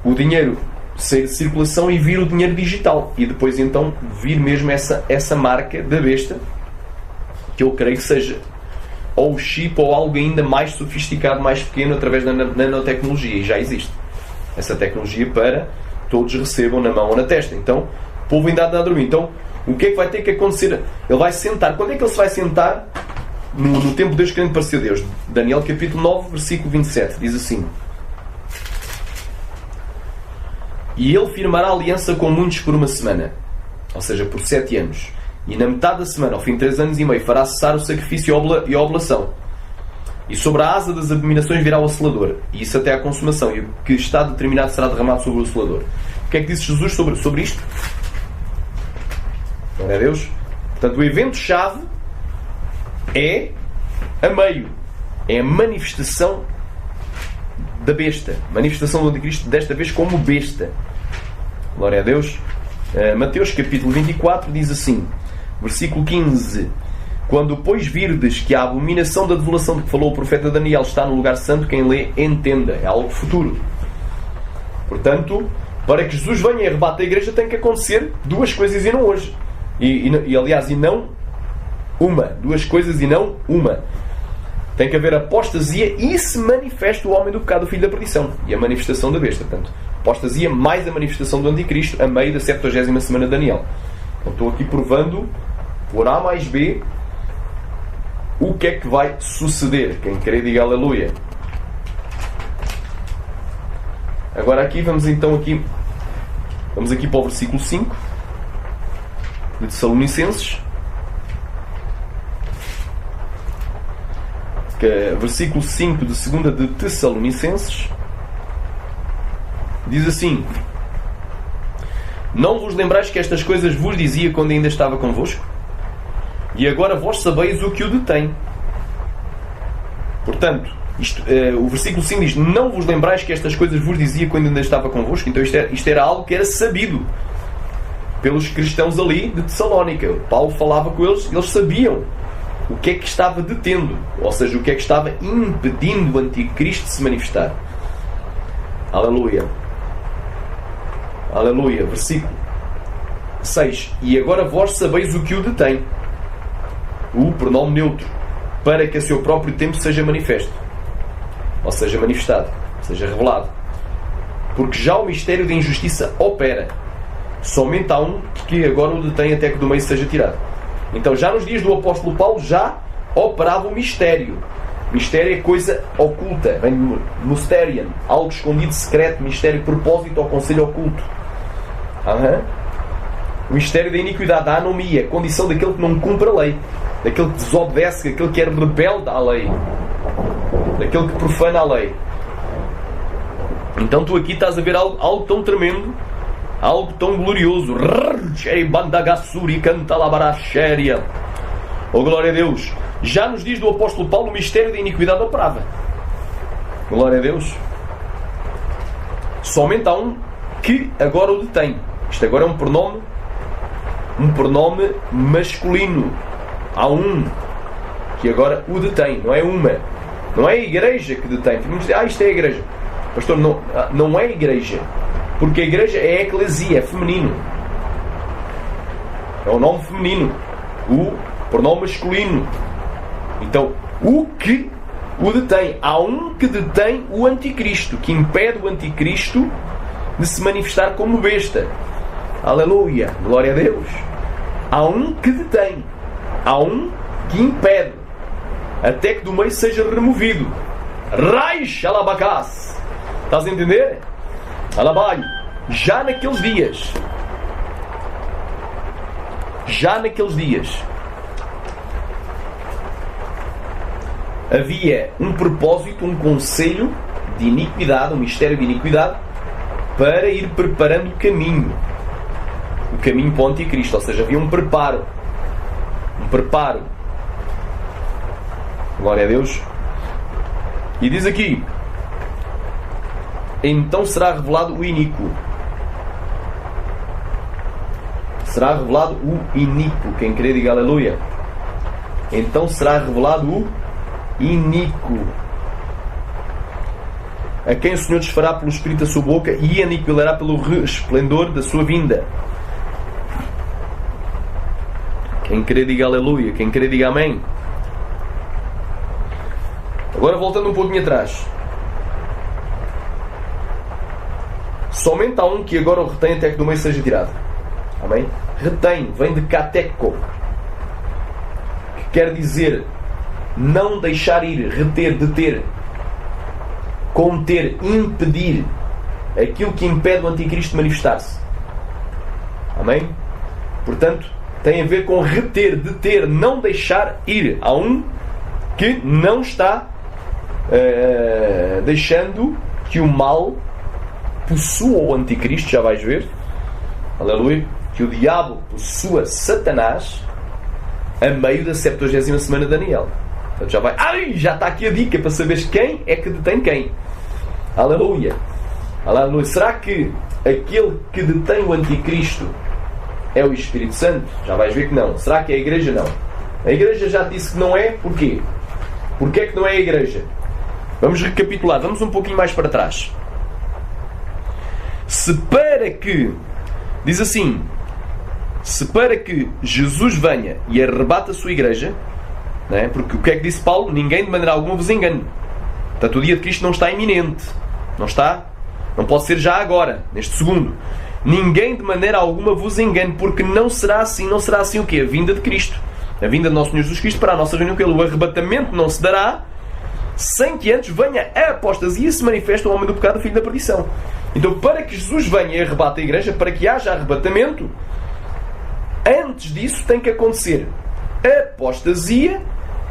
o dinheiro sair de circulação e vir o dinheiro digital. E depois então vir mesmo essa marca da besta, que eu creio que seja ou o chip ou algo ainda mais sofisticado, mais pequeno, através da nanotecnologia. E já existe essa tecnologia para todos recebam na mão ou na testa. Então o povo ainda anda a dormir. Então o que é que vai ter que acontecer? Ele vai sentar. Quando é que ele se vai sentar? No tempo de Deus querendo parecer Deus. Daniel capítulo 9, versículo 27. Diz assim: e ele firmará aliança com muitos por uma semana, ou seja, por 7 anos. E na metade da semana, ao fim de 3 anos e meio, fará cessar o sacrifício e a oblação. E sobre a asa das abominações virá o asselador. E isso até à consumação. E o que está determinado será derramado sobre o asselador. O que é que disse Jesus sobre isto? Glória a Deus. Portanto, o evento-chave é a meio. É a manifestação da besta. Manifestação do anticristo, desta vez como besta. Glória a Deus. Mateus capítulo 24 diz assim, versículo 15: Quando, pois, virdes que a abominação da desolação de que falou o profeta Daniel está no lugar santo, quem lê, entenda. É algo futuro. Portanto, para que Jesus venha e arrebate a igreja, tem que acontecer duas coisas e não hoje. Aliás, e não uma. Duas coisas e não uma. Tem que haver apostasia e se manifesta o homem do pecado, o filho da perdição. E a manifestação da besta. Portanto, apostasia mais a manifestação do anticristo a meio da 70ª semana de Daniel. Então, estou aqui provando, por A mais B, o que é que vai suceder. Quem querer, diga aleluia. Agora aqui, vamos aqui para o versículo 5 de Tessalonicenses. Que é versículo 5 de 2 de Tessalonicenses. Diz assim: Não vos lembrais que estas coisas vos dizia quando ainda estava convosco? E agora vós sabeis o que o detém. Portanto, o versículo 5 diz: Não vos lembrais que estas coisas vos dizia quando ainda estava convosco? Então isto era algo que era sabido pelos cristãos ali de Tessalónica. Paulo falava com eles, eles sabiam o que é que estava detendo, ou seja, o que é que estava impedindo o anticristo de se manifestar. Aleluia. Aleluia. Versículo 6. E agora vós sabeis o que o detém. O pronome neutro. Para que a seu próprio tempo seja manifesto. Ou seja, manifestado. Seja revelado. Porque já o mistério da injustiça opera. Somente há um que agora o detém até que do meio seja tirado. Então, já nos dias do apóstolo Paulo, já operava o mistério. Mistério é coisa oculta. Vem de mysterium. Algo escondido, secreto, mistério, propósito ou conselho oculto. O mistério da iniquidade, a anomia, a condição daquele que não cumpre a lei. Daquele que desobedece, daquele que é rebelde à lei. Daquele que profana a lei. Então, tu aqui estás a ver algo tão tremendo, algo tão glorioso. Oh, glória a Deus. Já nos dias do apóstolo Paulo, o mistério da iniquidade operava. Glória a Deus. Somente há um que agora o detém. Isto agora é um pronome masculino. Há um que agora o detém. Não é uma. Não é a igreja que detém. Isto é a igreja. Pastor, não é a igreja. Porque a igreja é a eclesia, é feminino. É o nome feminino. O pronome masculino. Então, o que o detém? Há um que detém o anticristo, que impede o anticristo de se manifestar como besta. Aleluia! Glória a Deus! Há um que detém. Há um que impede. Até que do meio seja removido. Raish alabacás. Estás a entender? Alabai. Já naqueles dias havia um propósito, um conselho de iniquidade, um mistério de iniquidade, para ir preparando o caminho para o anticristo. Ou seja, havia um preparo. Glória a Deus. E diz aqui: então será revelado o iníquo. Será revelado o iníquo. Quem querer, diga aleluia. Então será revelado o iníquo, a quem o Senhor desfará pelo Espírito da sua boca e aniquilará pelo resplendor da sua vinda. Quem querer, diga aleluia. Quem querer, diga amém. Agora, voltando um pouquinho atrás. Somente há um que agora o retém até que do meio seja tirado. Amém? Retém, vem de kateco, que quer dizer não deixar ir, reter, deter, conter, impedir, aquilo que impede o anticristo de manifestar-se. Amém? Portanto, tem a ver com reter, deter, não deixar ir. Há um que não está deixando que o mal possua o anticristo, já vais ver. Aleluia. Que o diabo possua Satanás a meio da 70ª semana de Daniel. Portanto, já está aqui a dica para saberes quem é que detém quem. Aleluia. Aleluia. Será que aquele que detém o anticristo é o Espírito Santo? Já vais ver que não. Será que é a igreja? Não. A igreja já disse que não é, porquê? Porquê é que não é a igreja? Vamos recapitular, vamos um pouquinho mais para trás. Se para que, diz assim, se para que Jesus venha e arrebate a sua igreja, não é? Porque o que é que disse Paulo? Ninguém de maneira alguma vos engane. Portanto, o dia de Cristo não está iminente. Não está? Não pode ser já agora, neste segundo. Ninguém de maneira alguma vos engane, porque não será assim. Não será assim o quê? A vinda de Cristo. A vinda de nosso Senhor Jesus Cristo para a nossa reunião com Ele. O arrebatamento não se dará sem que antes venha a apostasia e se manifeste o homem do pecado, o filho da perdição. Então, para que Jesus venha e arrebate a igreja, para que haja arrebatamento, antes disso tem que acontecer a apostasia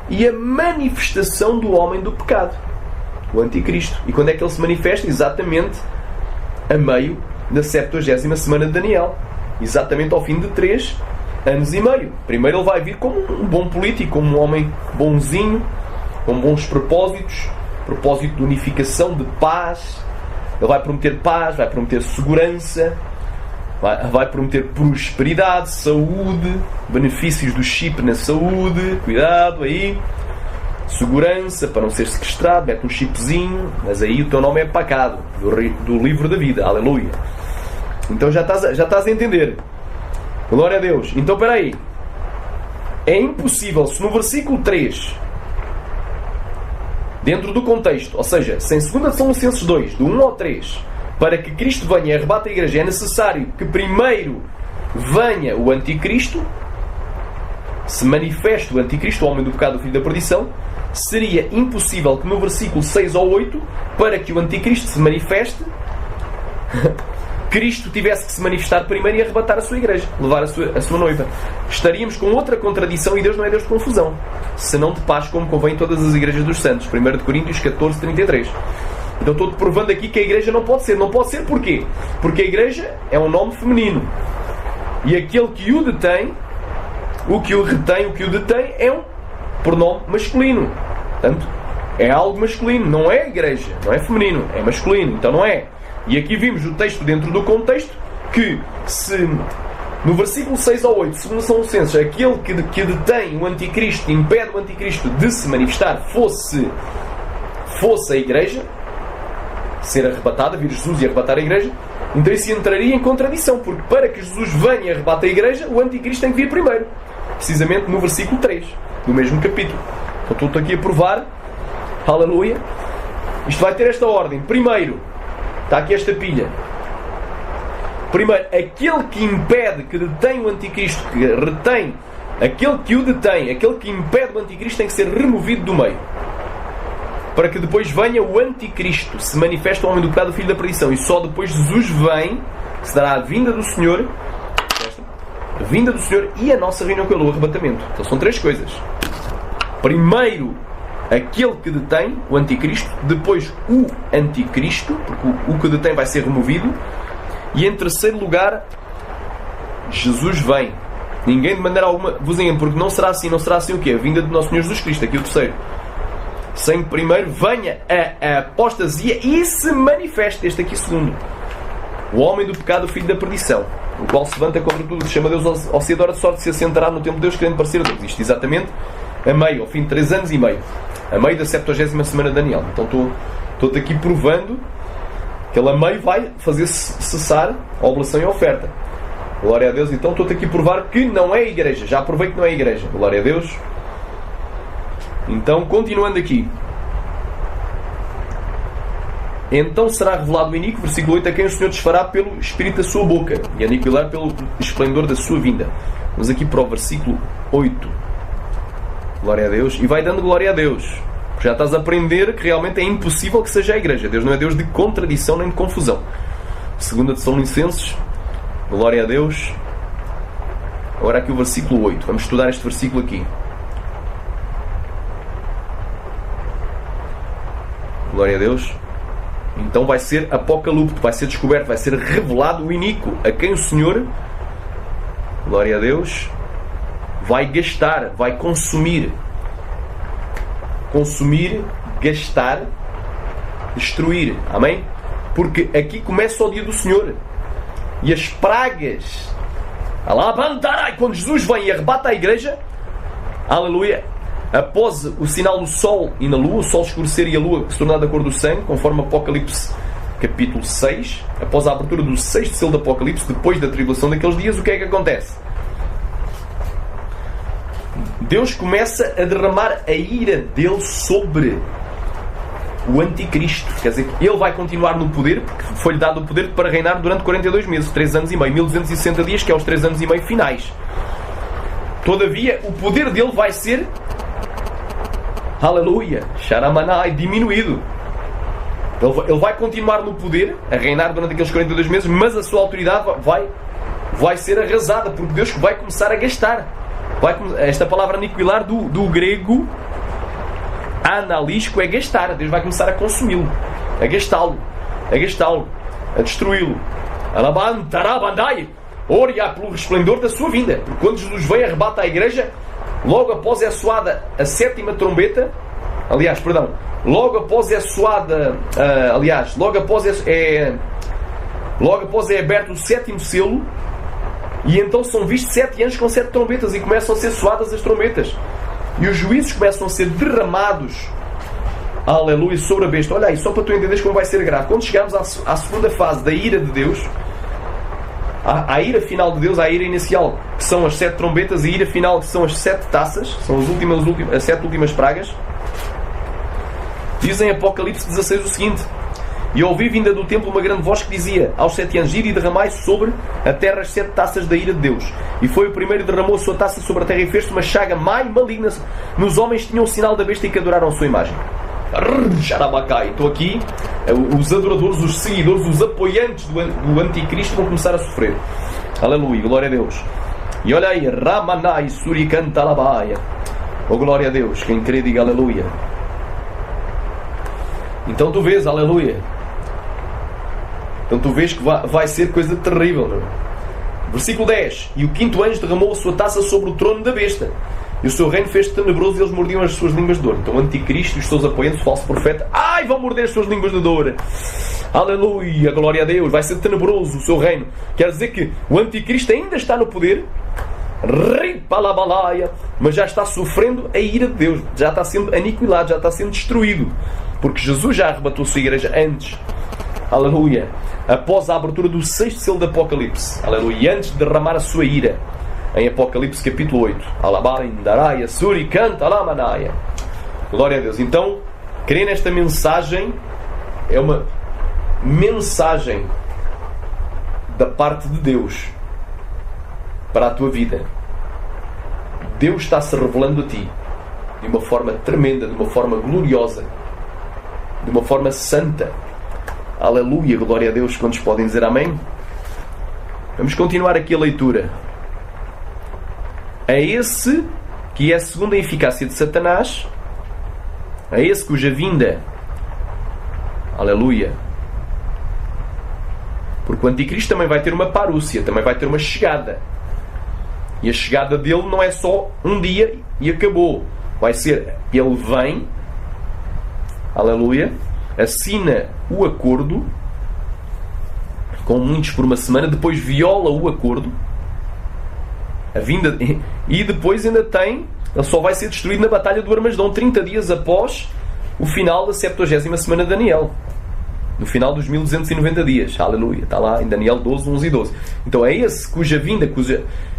e a manifestação do homem do pecado, o anticristo. E quando é que ele se manifesta? Exatamente a meio da 70ª semana de Daniel. Exatamente ao fim de 3 anos e meio. Primeiro ele vai vir como um bom político, como um homem bonzinho, com bons propósitos, propósito de unificação, de paz. Ele vai prometer paz, vai prometer segurança, vai prometer prosperidade, saúde, benefícios do chip na saúde, cuidado aí, segurança para não ser sequestrado, mete um chipzinho, mas aí o teu nome é apagado do livro da vida, aleluia. Então já estás a entender. Glória a Deus. Então espera aí, é impossível, se no versículo 3, dentro do contexto, ou seja, se em 2 Tessalonicenses 2, do 1 ao 3, para que Cristo venha e arrebate a igreja, é necessário que primeiro venha o anticristo, se manifeste o anticristo, o homem do pecado, o filho da perdição. Seria impossível que no versículo 6 ou 8, para que o anticristo se manifeste, Cristo tivesse que se manifestar primeiro e arrebatar a sua igreja, levar a sua noiva. Estaríamos com outra contradição, e Deus não é Deus de confusão, senão de paz, como convém em todas as igrejas dos santos. 1 Coríntios 14, 33. Então estou-te provando aqui que a igreja não pode ser. Não pode ser porquê? Porque a igreja é um nome feminino. E aquele que o detém, o que o retém, o que o detém, é um pronome masculino. Portanto, é algo masculino. Não é a igreja, não é feminino, é masculino. Então não é. E aqui vimos o texto dentro do contexto, que se no versículo 6 ou 8, segundo São Licenses, aquele que detém o anticristo, impede o anticristo de se manifestar, fosse a igreja, ser arrebatada, vir Jesus e arrebatar a igreja, então isso entraria em contradição, porque para que Jesus venha e arrebate a igreja, o anticristo tem que vir primeiro. Precisamente no versículo 3, do mesmo capítulo. Então estou aqui a provar, aleluia, isto vai ter esta ordem. Primeiro, está aqui esta pilha. Primeiro, aquele que impede, que detém o anticristo, que retém, aquele que o detém, aquele que impede o anticristo, tem que ser removido do meio. Para que depois venha o anticristo, se manifesta o homem do pecado, o filho da perdição. E só depois Jesus vem, que se dará a vinda do Senhor, a vinda do Senhor e a nossa reunião com ele, o arrebatamento. Então são 3 coisas. Primeiro, aquele que detém, o anticristo. Depois, o anticristo, porque o que detém vai ser removido. E em terceiro lugar, Jesus vem. Ninguém de maneira alguma vos engane, porque não será assim o quê? A vinda do nosso Senhor Jesus Cristo. Aqui o terceiro. Sem que primeiro venha a apostasia e se manifeste. Este aqui segundo. O homem do pecado, o filho da perdição, o qual se levanta contra tudo, chama Deus ao Ciador, de sorte que se assentará no templo de Deus, querendo parecer a Deus. Isto exatamente a meio, ao fim de 3 anos e meio. A meio da 70ª semana de Daniel. Então estou-te aqui provando que ele a meio vai fazer cessar a oblação e a oferta. Glória a Deus. Então estou-te aqui a provar que não é a igreja. Já provei que não é a igreja. Glória a Deus. Então, continuando aqui. Então será revelado o iníquo, versículo 8, a quem o Senhor desfará pelo espírito da sua boca e aniquilar pelo esplendor da sua vinda. Vamos aqui para o versículo 8. Glória a Deus. E vai dando glória a Deus. Já estás a aprender que realmente é impossível que seja a igreja. Deus não é Deus de contradição nem de confusão. 2 Tessalonicenses. Glória a Deus. Agora aqui o versículo 8. Vamos estudar este versículo aqui. Glória a Deus. Então vai ser apocalipto, vai ser descoberto, vai ser revelado o iníquo, a quem o Senhor, glória a Deus, vai gastar, vai consumir. Consumir, gastar, destruir. Amém? Porque aqui começa o dia do Senhor. E as pragas, quando Jesus vem e arrebata a igreja, aleluia, após o sinal do sol e na lua, o sol escurecer e a lua se tornar da cor do sangue, conforme Apocalipse capítulo 6, após a abertura do 6º selo do Apocalipse, depois da tribulação daqueles dias, o que é que acontece? Deus começa a derramar a ira dele sobre o anticristo. Quer dizer que ele vai continuar no poder, porque foi-lhe dado o poder para reinar durante 42 meses, 3 anos e meio, 1260 dias, que é os 3 anos e meio finais. Todavia, o poder dele vai ser, aleluia, Sharamanai, diminuído. Ele vai continuar no poder, a reinar durante aqueles 42 meses, mas a sua autoridade vai ser arrasada, porque Deus vai começar a gastar. Esta palavra aniquilar do grego analisco é gastar. Deus vai começar a consumi-lo, a gastá-lo, a destruí-lo. Alabantarabandai, oria pelo resplendor da sua vinda. Porque quando Jesus veio, arrebata a igreja, logo após é soada a 7ª trombeta, logo após é soada, logo após é aberto o 7º selo, e então são vistos 7 anjos com 7 trombetas e começam a ser soadas as trombetas. E os juízos começam a ser derramados, aleluia, sobre a besta. Olha aí, só para tu entenderes como vai ser grave. Quando chegarmos à segunda fase da ira de Deus, à ira final de Deus, à ira inicial, que são as 7 trombetas, e a ira final, que são as 7 taças, são as 7 últimas pragas, diz em Apocalipse 16 o seguinte: e ouvi vinda do templo uma grande voz que dizia aos 7 anjos: ide e derramai sobre a terra as 7 taças da ira de Deus. E foi o primeiro e derramou a sua taça sobre a terra, e fez-se uma chaga má e maligna nos homens que tinham o sinal da besta e que adoraram a sua imagem. Então aqui os adoradores, os seguidores, os apoiantes do anticristo vão começar a sofrer. Aleluia, glória a Deus. E olha aí, Ramanai Surikantalabaya. Oh, glória a Deus. Quem crê diga aleluia. Então tu vês, aleluia. Então tu vês que vai ser coisa terrível, não? Versículo 10. E o 5º anjo derramou a sua taça sobre o trono da besta, e o seu reino fez-se tenebroso, e eles mordiam as suas línguas de dor. Então o anticristo e os seus apoiantes, o falso profeta, vão morder as suas línguas de dor. Aleluia, glória a Deus. Vai ser tenebroso o seu reino. Quer dizer que o anticristo ainda está no poder, mas já está sofrendo a ira de Deus, já está sendo aniquilado, já está sendo destruído, porque Jesus já arrebatou a sua igreja antes, aleluia, após a abertura do 6º selo do Apocalipse, aleluia, e antes de derramar a sua ira, em Apocalipse capítulo 8, alabaindaraya surikanta alamanaya. Glória a Deus. Então, crer nesta mensagem é uma mensagem da parte de Deus para a tua vida. Deus está se revelando a ti de uma forma tremenda, de uma forma gloriosa, de uma forma santa. Aleluia, glória a Deus. Quantos podem dizer amém? Vamos continuar aqui a leitura. É esse que é a segunda eficácia de Satanás, é esse cuja vinda, aleluia, porque o anticristo também vai ter uma parúcia, também vai ter uma chegada. E a chegada dele não é só um dia e acabou. Vai ser, ele vem, aleluia, assina o acordo com muitos por uma semana, depois viola o acordo, a vinda, e depois ainda tem, ele só vai ser destruído na Batalha do Armagedom, 30 dias após o final da 70ª semana de Daniel. No final dos 1290 dias. Aleluia. Está lá em Daniel 12, 11 e 12. Então é esse cuja vinda,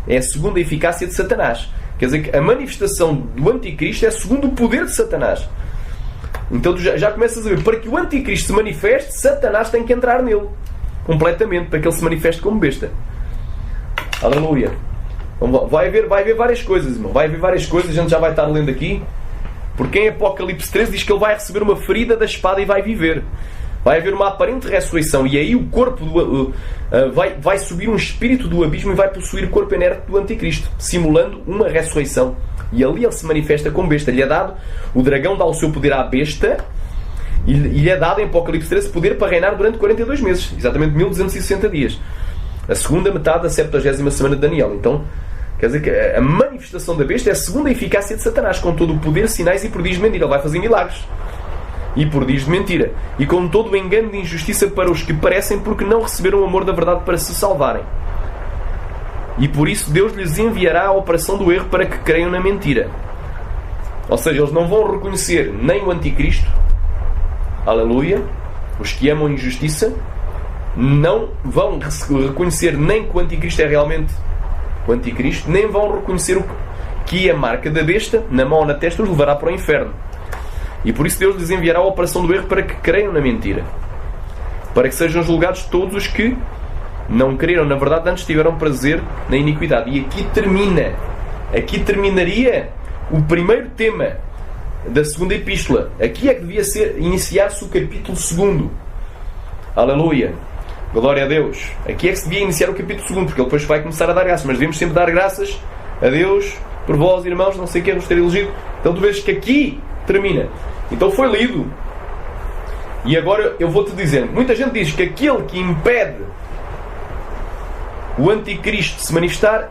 é a segunda eficácia de Satanás. Quer dizer que a manifestação do anticristo é segundo o poder de Satanás. Então tu já começas a ver, para que o anticristo se manifeste, Satanás tem que entrar nele completamente, para que ele se manifeste como besta. Aleluia. Então, vai haver várias coisas, irmão. Vai haver várias coisas, a gente já vai estar lendo aqui. Porque em Apocalipse 13 diz que ele vai receber uma ferida da espada e vai viver. Vai haver uma aparente ressurreição, e aí o corpo vai subir um espírito do abismo e vai possuir o corpo inerte do anticristo, simulando uma ressurreição. E ali ele se manifesta como besta. Lhe é dado, o dragão dá o seu poder à besta, e lhe é dado em Apocalipse 13 poder para reinar durante 42 meses, exatamente 1260 dias. A segunda metade da 70ª semana de Daniel. Então, quer dizer que a manifestação da besta é a segunda eficácia de Satanás, com todo o poder, sinais e prodígios de mentira. Ele vai fazer milagres e prodígios de mentira, e com todo o engano de injustiça para os que parecem, porque não receberam o amor da verdade para se salvarem. E por isso Deus lhes enviará a operação do erro para que creiam na mentira. Ou seja, eles não vão reconhecer nem o anticristo, aleluia, os que amam a injustiça, não vão reconhecer nem que o anticristo é realmente o anticristo, nem vão reconhecer o que a marca da besta, na mão ou na testa, os levará para o inferno. E por isso Deus lhes enviará a operação do erro para que creiam na mentira, para que sejam julgados todos os que não creram na verdade, antes tiveram prazer na iniquidade. E aqui terminaria o primeiro tema da segunda epístola. Aqui é que devia iniciar-se o capítulo 2. Aleluia, glória a Deus. Aqui é que se devia iniciar o capítulo 2, porque ele depois vai começar a dar graças. Mas devemos sempre dar graças a Deus por vós, irmãos, não sei quem nos ter elegido. Então tu vês que aqui termina. Então foi lido. E agora eu vou-te dizer, muita gente diz que aquele que impede o anticristo de se manifestar,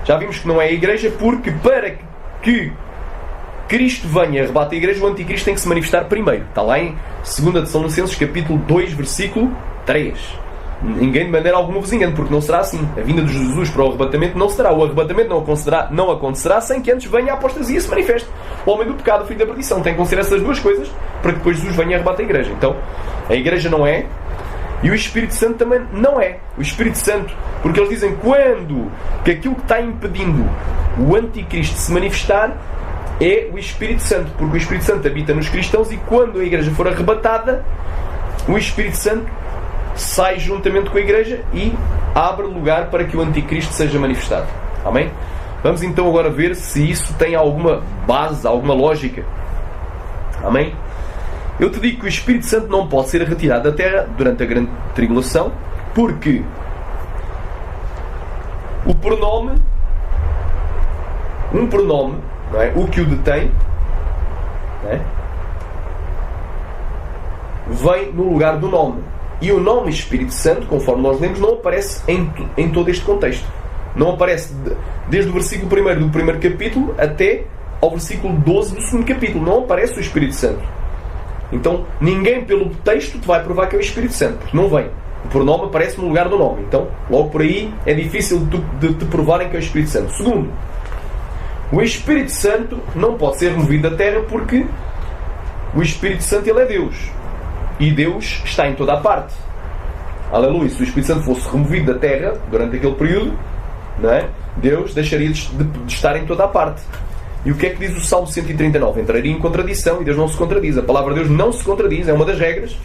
já vimos que não é a igreja, porque para que Cristo venha e rebate a igreja, o anticristo tem que se manifestar primeiro. Está lá em 2 Tessalonicenses capítulo 2, versículo 3. Ninguém de maneira alguma vos engane, porque não será assim. A vinda de Jesus para o arrebatamento não será. O arrebatamento não acontecerá sem que antes venha a apostasia e se manifeste. O homem do pecado, o filho da perdição. Tem que acontecer essas duas coisas para que depois Jesus venha e arrebate a igreja. Então, a igreja não é, e o Espírito Santo também não é. O Espírito Santo, porque eles dizem que aquilo que está impedindo o anticristo de se manifestar é o Espírito Santo, porque o Espírito Santo habita nos cristãos e quando a igreja for arrebatada, o Espírito Santo sai juntamente com a igreja e abre lugar para que o anticristo seja manifestado. Amém? Vamos então agora ver se isso tem alguma base, alguma lógica. Amém? Eu te digo que o Espírito Santo não pode ser retirado da terra durante a grande tribulação, porque um pronome, não é? O que o detém, não é? Vem no lugar do nome. E o nome Espírito Santo, conforme nós lemos, não aparece em todo este contexto. Não aparece desde o versículo 1 do primeiro capítulo até ao versículo 12 do segundo capítulo. Não aparece o Espírito Santo. Então, ninguém pelo texto te vai provar que é o Espírito Santo, porque não vem. O pronome aparece no lugar do nome. Então, logo por aí, é difícil de te provarem que é o Espírito Santo. Segundo, o Espírito Santo não pode ser removido da terra porque o Espírito Santo, ele é Deus. E Deus está em toda a parte. Aleluia. Se o Espírito Santo fosse removido da terra durante aquele período, não é? Deus deixaria de estar em toda a parte. E o que é que diz o Salmo 139? Entraria em contradição e Deus não se contradiz. A palavra de Deus não se contradiz, é uma das regras.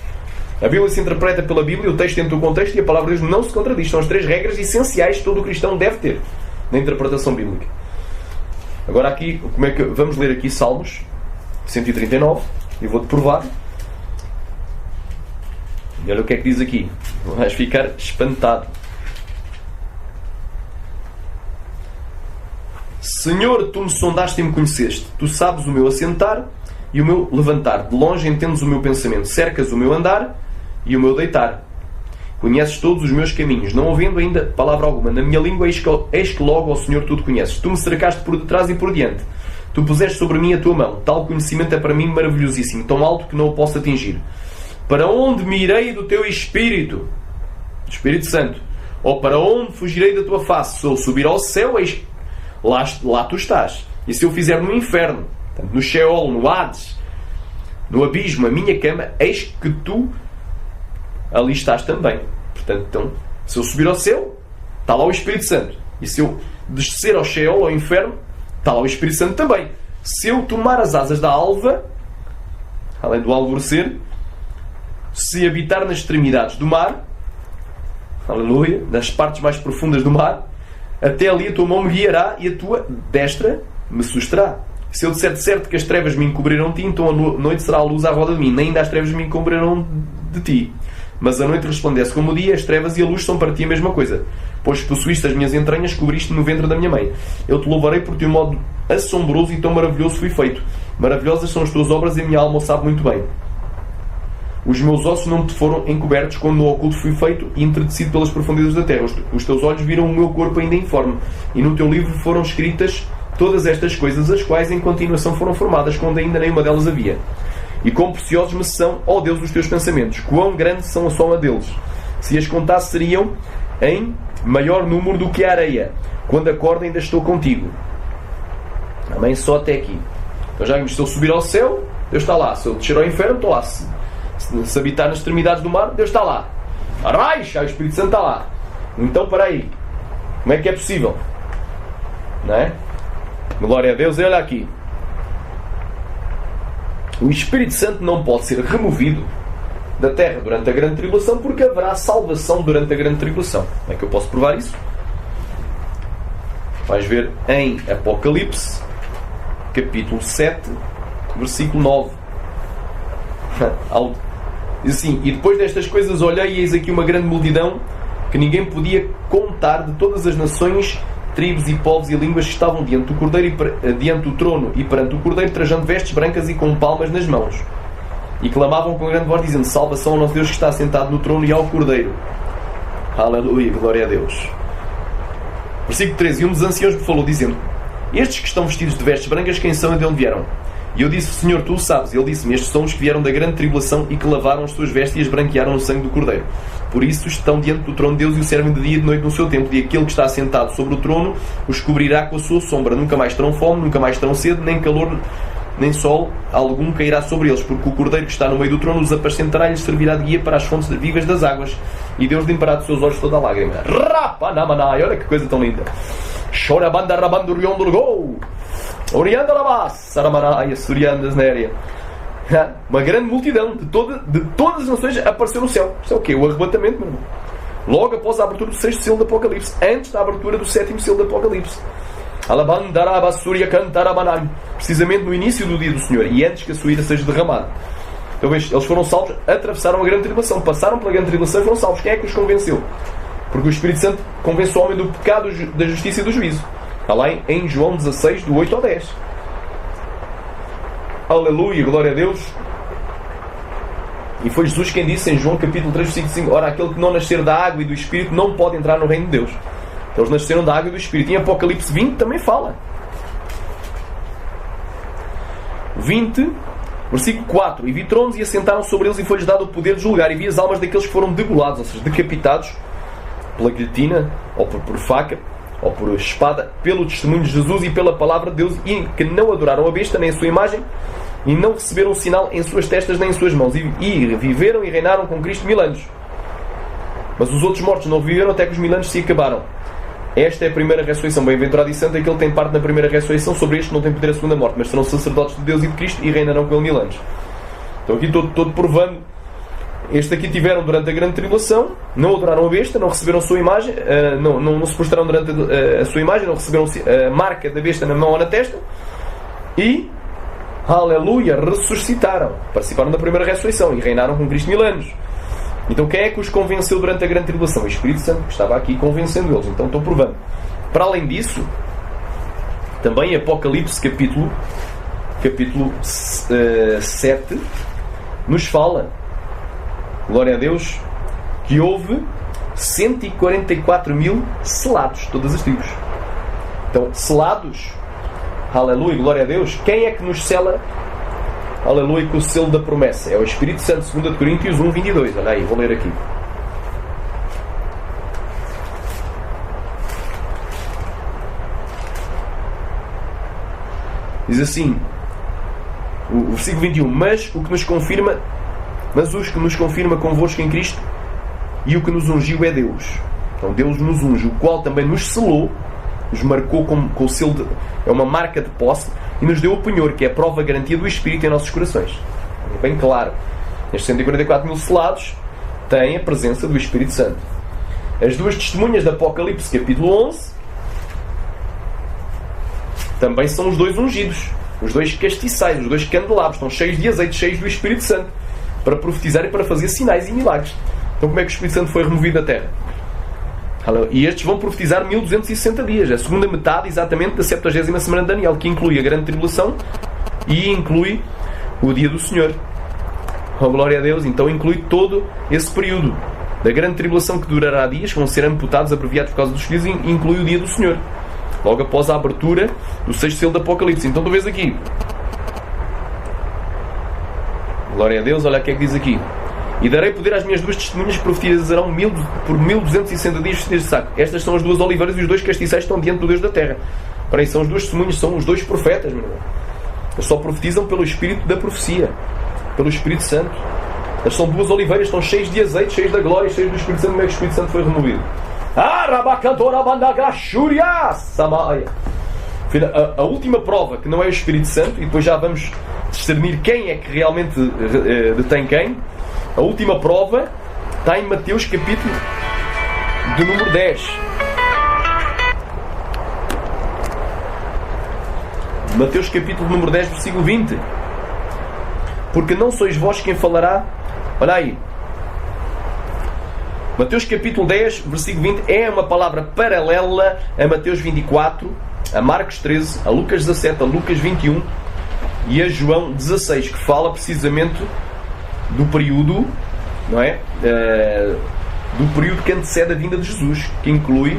A Bíblia se interpreta pela Bíblia, o texto dentro do contexto, e a palavra de Deus não se contradiz. São as 3 regras essenciais que todo cristão deve ter na interpretação bíblica. Agora aqui, vamos ler aqui Salmos 139 e vou-te provar. E olha o que é que diz aqui. Vais ficar espantado. Senhor, tu me sondaste e me conheceste. Tu sabes o meu assentar e o meu levantar. De longe entendes o meu pensamento. Cercas o meu andar e o meu deitar. Conheces todos os meus caminhos. Não havendo ainda palavra alguma na minha língua, eis que logo, ó Senhor, tu te conheces. Tu me cercaste por detrás e por diante. Tu puseste sobre mim a tua mão. Tal conhecimento é para mim maravilhosíssimo, tão alto que não o posso atingir. Para onde me irei do teu Espírito? Espírito Santo. Ou para onde fugirei da tua face? Se eu subir ao céu, lá tu estás. E se eu fizer no inferno, portanto, no Sheol, no Hades, no abismo, a minha cama, eis que tu ali estás também. Portanto, então, se eu subir ao céu, está lá o Espírito Santo. E se eu descer ao Sheol, ao inferno, está lá o Espírito Santo também. Se eu tomar as asas da alva, além do alvorecer, se habitar nas extremidades do mar, aleluia, nas partes mais profundas do mar, até ali a tua mão me guiará e a tua destra me susterá. Se eu disser de certo que as trevas me encobrirão de ti, então a noite será a luz à roda de mim, nem ainda as trevas me encobrirão de ti. Mas a noite resplandece como o dia, as trevas e a luz são para ti a mesma coisa. Pois possuíste as minhas entranhas, cobriste-me no ventre da minha mãe. Eu te louvarei por teu modo assombroso e tão maravilhoso fui feito. Maravilhosas são as tuas obras e a minha alma o sabe muito bem. Os meus ossos não te foram encobertos quando no oculto fui feito e entretecido pelas profundezas da terra. Os teus olhos viram o meu corpo ainda informe. E no teu livro foram escritas todas estas coisas, as quais em continuação foram formadas, quando ainda nenhuma delas havia. E quão preciosos me são, ó Deus, os teus pensamentos. Quão grandes são a soma deles. Se as contasse, seriam em maior número do que a areia. Quando acordo ainda estou contigo. Amém? Só até aqui. Então já vimos, se eu subir ao céu, Deus está lá. Se eu descer ao inferno, estou lá. Se habitar nas extremidades do mar, Deus está lá. Arrais, o Espírito Santo está lá. Então, para aí. Como é que é possível? Não é? Glória a Deus. E olha aqui. O Espírito Santo não pode ser removido da terra durante a grande tribulação, porque haverá salvação durante a grande tribulação. Como é que eu posso provar isso? Vais ver em Apocalipse, capítulo 7, versículo 9. Diz assim: e depois destas coisas olhei e eis aqui uma grande multidão que ninguém podia contar, de todas as nações, tribos e povos e línguas, que estavam diante do Cordeiro diante do trono e perante o Cordeiro, trajando vestes brancas e com palmas nas mãos, e clamavam com grande voz, dizendo: salvação ao nosso Deus que está sentado no trono e ao Cordeiro. Aleluia, glória a Deus. Versículo 13. E um dos anciãos me falou, dizendo: estes que estão vestidos de vestes brancas, quem são e de onde vieram? E eu disse: Senhor, tu o sabes. E ele disse-me: estes são os que vieram da grande tribulação e que lavaram as suas vestes e as branquearam no sangue do Cordeiro. Por isso estão diante do trono de Deus e o servem de dia e de noite no seu templo. E aquele que está sentado sobre o trono os cobrirá com a sua sombra. Nunca mais terão fome, nunca mais terão sede, nem calor, nem sol algum cairá sobre eles, porque o Cordeiro que está no meio do trono os apacentará e lhes servirá de guia para as fontes vivas das águas. E Deus limpará dos seus olhos toda a lágrima. Rapanamanai, olha que coisa tão linda. Chorabanda rabando riondolgou. Orianda labás, Saramanai, Suriandas néria. Uma grande multidão de todas as nações apareceu no céu. Isso é o quê? O arrebatamento, meu irmão. Logo após a abertura do 6º selo do Apocalipse, antes da abertura do 7º selo do Apocalipse. Alabandaraba Surya Cantarabanai. Precisamente no início do dia do Senhor e antes que a sua ira seja derramada. Então veja, eles foram salvos, atravessaram a grande tribulação, passaram pela grande tribulação e foram salvos. Quem é que os convenceu? Porque o Espírito Santo convence o homem do pecado, da justiça e do juízo. Está lá em João 16, do 8 ao 10. Aleluia, glória a Deus. E foi Jesus quem disse em João capítulo 3, versículo 5: ora, aquele que não nascer da água e do Espírito não pode entrar no reino de Deus. Então eles nasceram da água e do Espírito. E em Apocalipse 20 também fala. 20, versículo 4: e vi tronos e assentaram sobre eles e foi-lhes dado o poder de julgar. E vi as almas daqueles que foram degolados, ou seja, decapitados pela guilhotina, ou por faca, ou por espada, pelo testemunho de Jesus e pela palavra de Deus, e que não adoraram a besta nem a sua imagem, e não receberam sinal em suas testas nem em suas mãos, e viveram e reinaram com Cristo 1000 anos. Mas os outros mortos não viveram até que os 1000 anos se acabaram. Esta é a primeira ressurreição. Bem-aventurado e santo é que ele tem parte na primeira ressurreição. Sobre este não tem poder a segunda morte, mas serão sacerdotes de Deus e de Cristo e reinarão com ele 1000 anos. Então aqui todo provando. Este aqui tiveram durante a grande tribulação, não adoraram a besta, não receberam a sua imagem, não se prostraram durante a sua imagem, não receberam a marca da besta na mão ou na testa, e, aleluia, ressuscitaram, participaram da primeira ressurreição e reinaram com Cristo 1000 anos. Então quem é que os convenceu durante a grande tribulação? O Espírito Santo, que estava aqui convencendo eles. Então estou provando. Para além disso, também Apocalipse capítulo 7 nos fala, glória a Deus, que houve 144.000 selados, todas as tribos. Então, selados, aleluia, glória a Deus. Quem é que nos sela, aleluia, com o selo da promessa? É o Espírito Santo, 2 Coríntios 1, 22. Olha aí, vou ler aqui. Diz assim, o versículo 21, mas os que nos confirma convosco em Cristo e o que nos ungiu é Deus. Então Deus nos unge, o qual também nos selou, nos marcou com o selo, é uma marca de posse, e nos deu o penhor, que é a prova, a garantia do Espírito em nossos corações. É bem claro. Estes 144.000 selados têm a presença do Espírito Santo. As duas testemunhas de Apocalipse, capítulo 11, também são os dois ungidos, os dois castiçais, os dois candelabros, estão cheios de azeite, cheios do Espírito Santo, para profetizar e para fazer sinais e milagres. Então como é que o Espírito Santo foi removido da terra? E estes vão profetizar 1260 dias, a segunda metade exatamente da 70ª semana de Daniel, que inclui a grande tribulação e inclui o dia do Senhor. Oh, glória a Deus. Então inclui todo esse período da grande tribulação, que durará dias, que vão ser amputados, abreviados por causa dos filhos, e inclui o dia do Senhor, logo após a abertura do 6º selo do Apocalipse. Então tu vês aqui, glória a Deus, olha o que é que diz aqui: e darei poder às minhas duas testemunhas, que profetizarão por 1260 dias vestidas de saco. Estas são as duas oliveiras e os dois castiçais que estão diante do Deus da terra. Para isso são as duas testemunhas, são os dois profetas, meu irmão. Eles só profetizam pelo Espírito da profecia, pelo Espírito Santo. Eles são duas oliveiras, estão cheios de azeite, cheios da glória, cheios do Espírito Santo. Como é que o Espírito Santo foi removido? A última prova, que não é o Espírito Santo, e depois já vamos discernir quem é que realmente detém quem. A última prova está em Mateus capítulo de número 10. Mateus capítulo número 10, versículo 20. Porque não sois vós quem falará. Olha aí. Mateus capítulo 10, versículo 20 é uma palavra paralela a Mateus 24, a Marcos 13, a Lucas 17, a Lucas 21 e a João 16, que fala precisamente do período, não é? Do período que antecede a vinda de Jesus, que inclui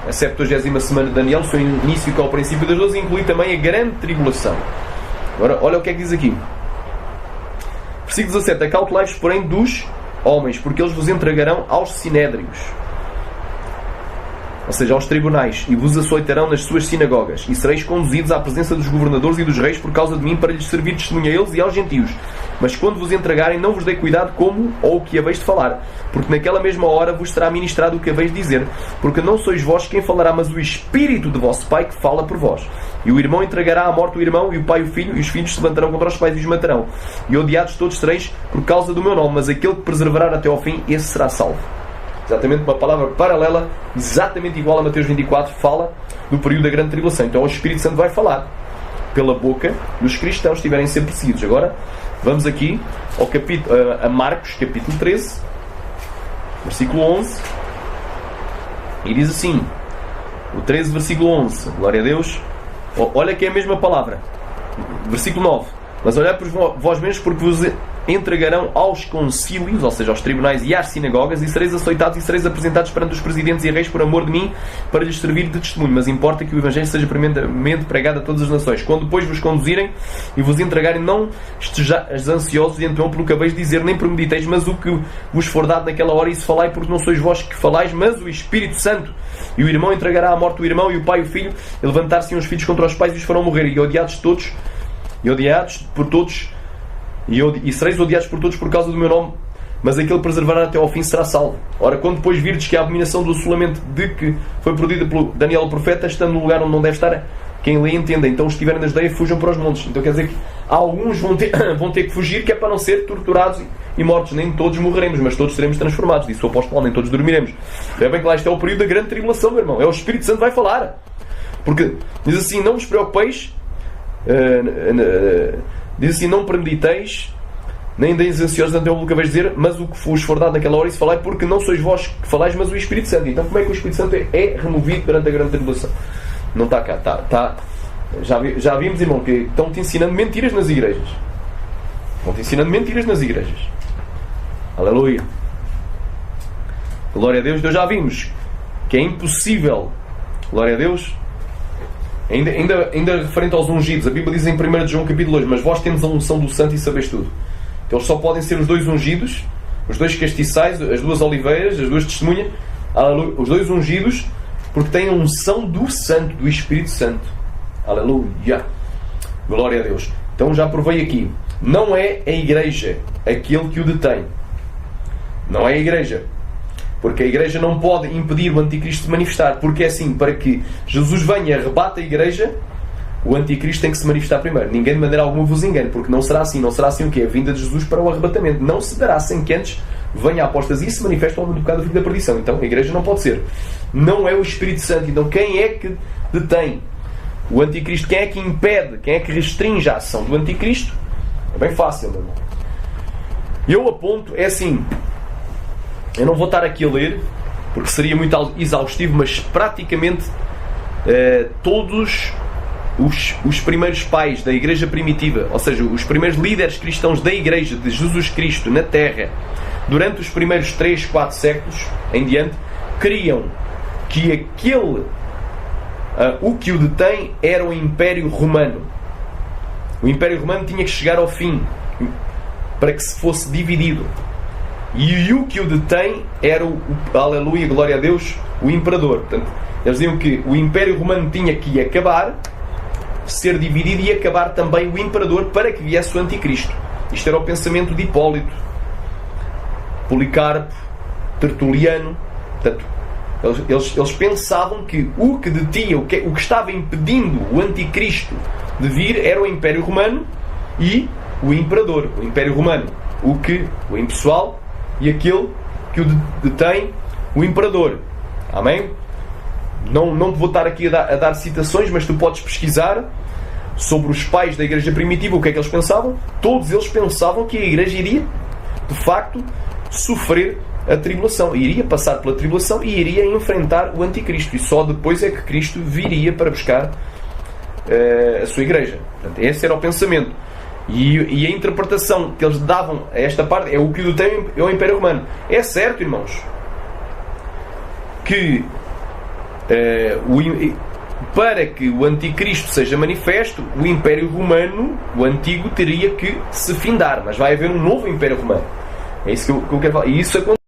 a 70ª semana de Daniel, o seu início que é o princípio das dores, e inclui também a grande tribulação. Agora, olha o que é que diz aqui. Versículo 17. Acautelai-vos, porém, dos homens, porque eles vos entregarão aos sinédrios, ou seja, aos tribunais, e vos açoitarão nas suas sinagogas, e sereis conduzidos à presença dos governadores e dos reis por causa de mim, para lhes servir testemunha a eles e aos gentios. Mas quando vos entregarem, não vos dei cuidado como ou o que haveis de falar, porque naquela mesma hora vos será ministrado o que haveis de dizer, porque não sois vós quem falará, mas o Espírito de vosso Pai que fala por vós. E o irmão entregará à morte o irmão, e o pai o filho, e os filhos se levantarão contra os pais e os matarão. E odiados todos sereis por causa do meu nome, mas aquele que perseverar até ao fim, esse será salvo. Exatamente uma palavra paralela, exatamente igual a Mateus 24, fala do período da grande tribulação. Então o Espírito Santo vai falar pela boca dos cristãos que estiverem sempre seguidos. Agora vamos aqui ao a Marcos capítulo 13, versículo 11, e diz assim, o 13 versículo 11, glória a Deus. Olha que é a mesma palavra. Versículo 9. Mas olhai por vós mesmos, porque vos entregarão aos concílios, ou seja, aos tribunais e às sinagogas, e sereis açoitados e sereis apresentados perante os presidentes e reis por amor de mim, para lhes servir de testemunho. Mas importa que o Evangelho seja primeiramente pregado a todas as nações. Quando depois vos conduzirem e vos entregarem, não estejais ansiosos de antemão pelo que haveis de dizer, nem premediteis, mas o que vos for dado naquela hora, isso falai, porque não sois vós que falais, mas o Espírito Santo. E o irmão entregará à morte o irmão, e o pai o filho, e levantar-se os filhos contra os pais e os farão morrer, e odiados por todos, e sereis odiados por todos por causa do meu nome, mas aquele que perseverar até ao fim será salvo. Ora, quando depois virdes que a abominação do assolamento de que foi produzida pelo Daniel o profeta, estando no lugar onde não deve estar, quem lê entenda. Então os que estiverem nas aldeias fujam para os montes. Então quer dizer que alguns vão ter que fugir, que é para não ser torturados e mortos. Nem todos morreremos, mas todos seremos transformados. Disse o apóstolo Paulo, nem todos dormiremos. É bem que lá, este é o período da grande tribulação, meu irmão. É o Espírito Santo que vai falar. Porque diz assim, não vos preocupeis, diz assim, não premediteis, nem deis ansiosos ante o que haveis de dizer, mas o que vos for dado naquela hora, isso falai, porque não sois vós que falais, mas o Espírito Santo. Então como é que o Espírito Santo é removido perante a grande tribulação? Não está cá, está. Já vimos, irmão, que estão-te ensinando mentiras nas igrejas. Estão-te ensinando mentiras nas igrejas. Aleluia. Glória a Deus. Nós já vimos que é impossível, glória a Deus, ainda referente aos ungidos, a Bíblia diz em 1 João capítulo 2, mas vós tendes a unção do santo e sabeis tudo. Então eles só podem ser os dois ungidos, os dois castiçais, as duas oliveiras, as duas testemunhas, aleluia, os dois ungidos, porque têm a unção do santo, do Espírito Santo. Aleluia. Glória a Deus. Então já provei aqui, não é a igreja aquele que o detém. Não é a igreja. Porque a igreja não pode impedir o anticristo de manifestar. Porque é assim, para que Jesus venha e arrebate a igreja, o anticristo tem que se manifestar primeiro. Ninguém de maneira alguma vos engane, porque não será assim. Não será assim o quê? A vinda de Jesus para o arrebatamento. Não se dará sem que antes venha a apostasia e se manifeste ao bocado do fim da perdição. Então a igreja não pode ser. Não é o Espírito Santo. Então quem é que detém o anticristo? Quem é que impede? Quem é que restringe a ação do anticristo? É bem fácil, meu irmão. Eu aponto, é assim, eu não vou estar aqui a ler, porque seria muito exaustivo, mas praticamente todos os primeiros pais da igreja primitiva, ou seja, os primeiros líderes cristãos da igreja de Jesus Cristo na Terra, durante os primeiros 3, 4 séculos em diante, criam que o que o detém era o Império Romano. O Império Romano tinha que chegar ao fim para que se fosse dividido. E o que o detém era aleluia, glória a Deus, o Imperador. Portanto, eles diziam que o Império Romano tinha que acabar, ser dividido e acabar também o imperador para que viesse o anticristo. Isto era o pensamento de Hipólito, Policarpo, Tertuliano. Portanto, eles pensavam que o que detinha, o que estava impedindo o anticristo de vir era o Império Romano e o imperador. O Império Romano, o impessoal, e aquele que o detém, o imperador. Amém? Não vou estar aqui a dar citações, mas tu podes pesquisar sobre os pais da igreja primitiva, o que é que eles pensavam. Todos eles pensavam que a igreja iria, de facto, sofrer a tribulação, iria passar pela tribulação e iria enfrentar o anticristo, e só depois é que Cristo viria para buscar a sua igreja. Portanto, esse era o pensamento, e a interpretação que eles davam a esta parte é o que tem é o Império Romano. É certo, irmãos, que para que o anticristo seja manifesto, o Império Romano, o antigo, teria que se findar, mas vai haver um novo Império Romano. É isso que eu quero falar, e isso acontece.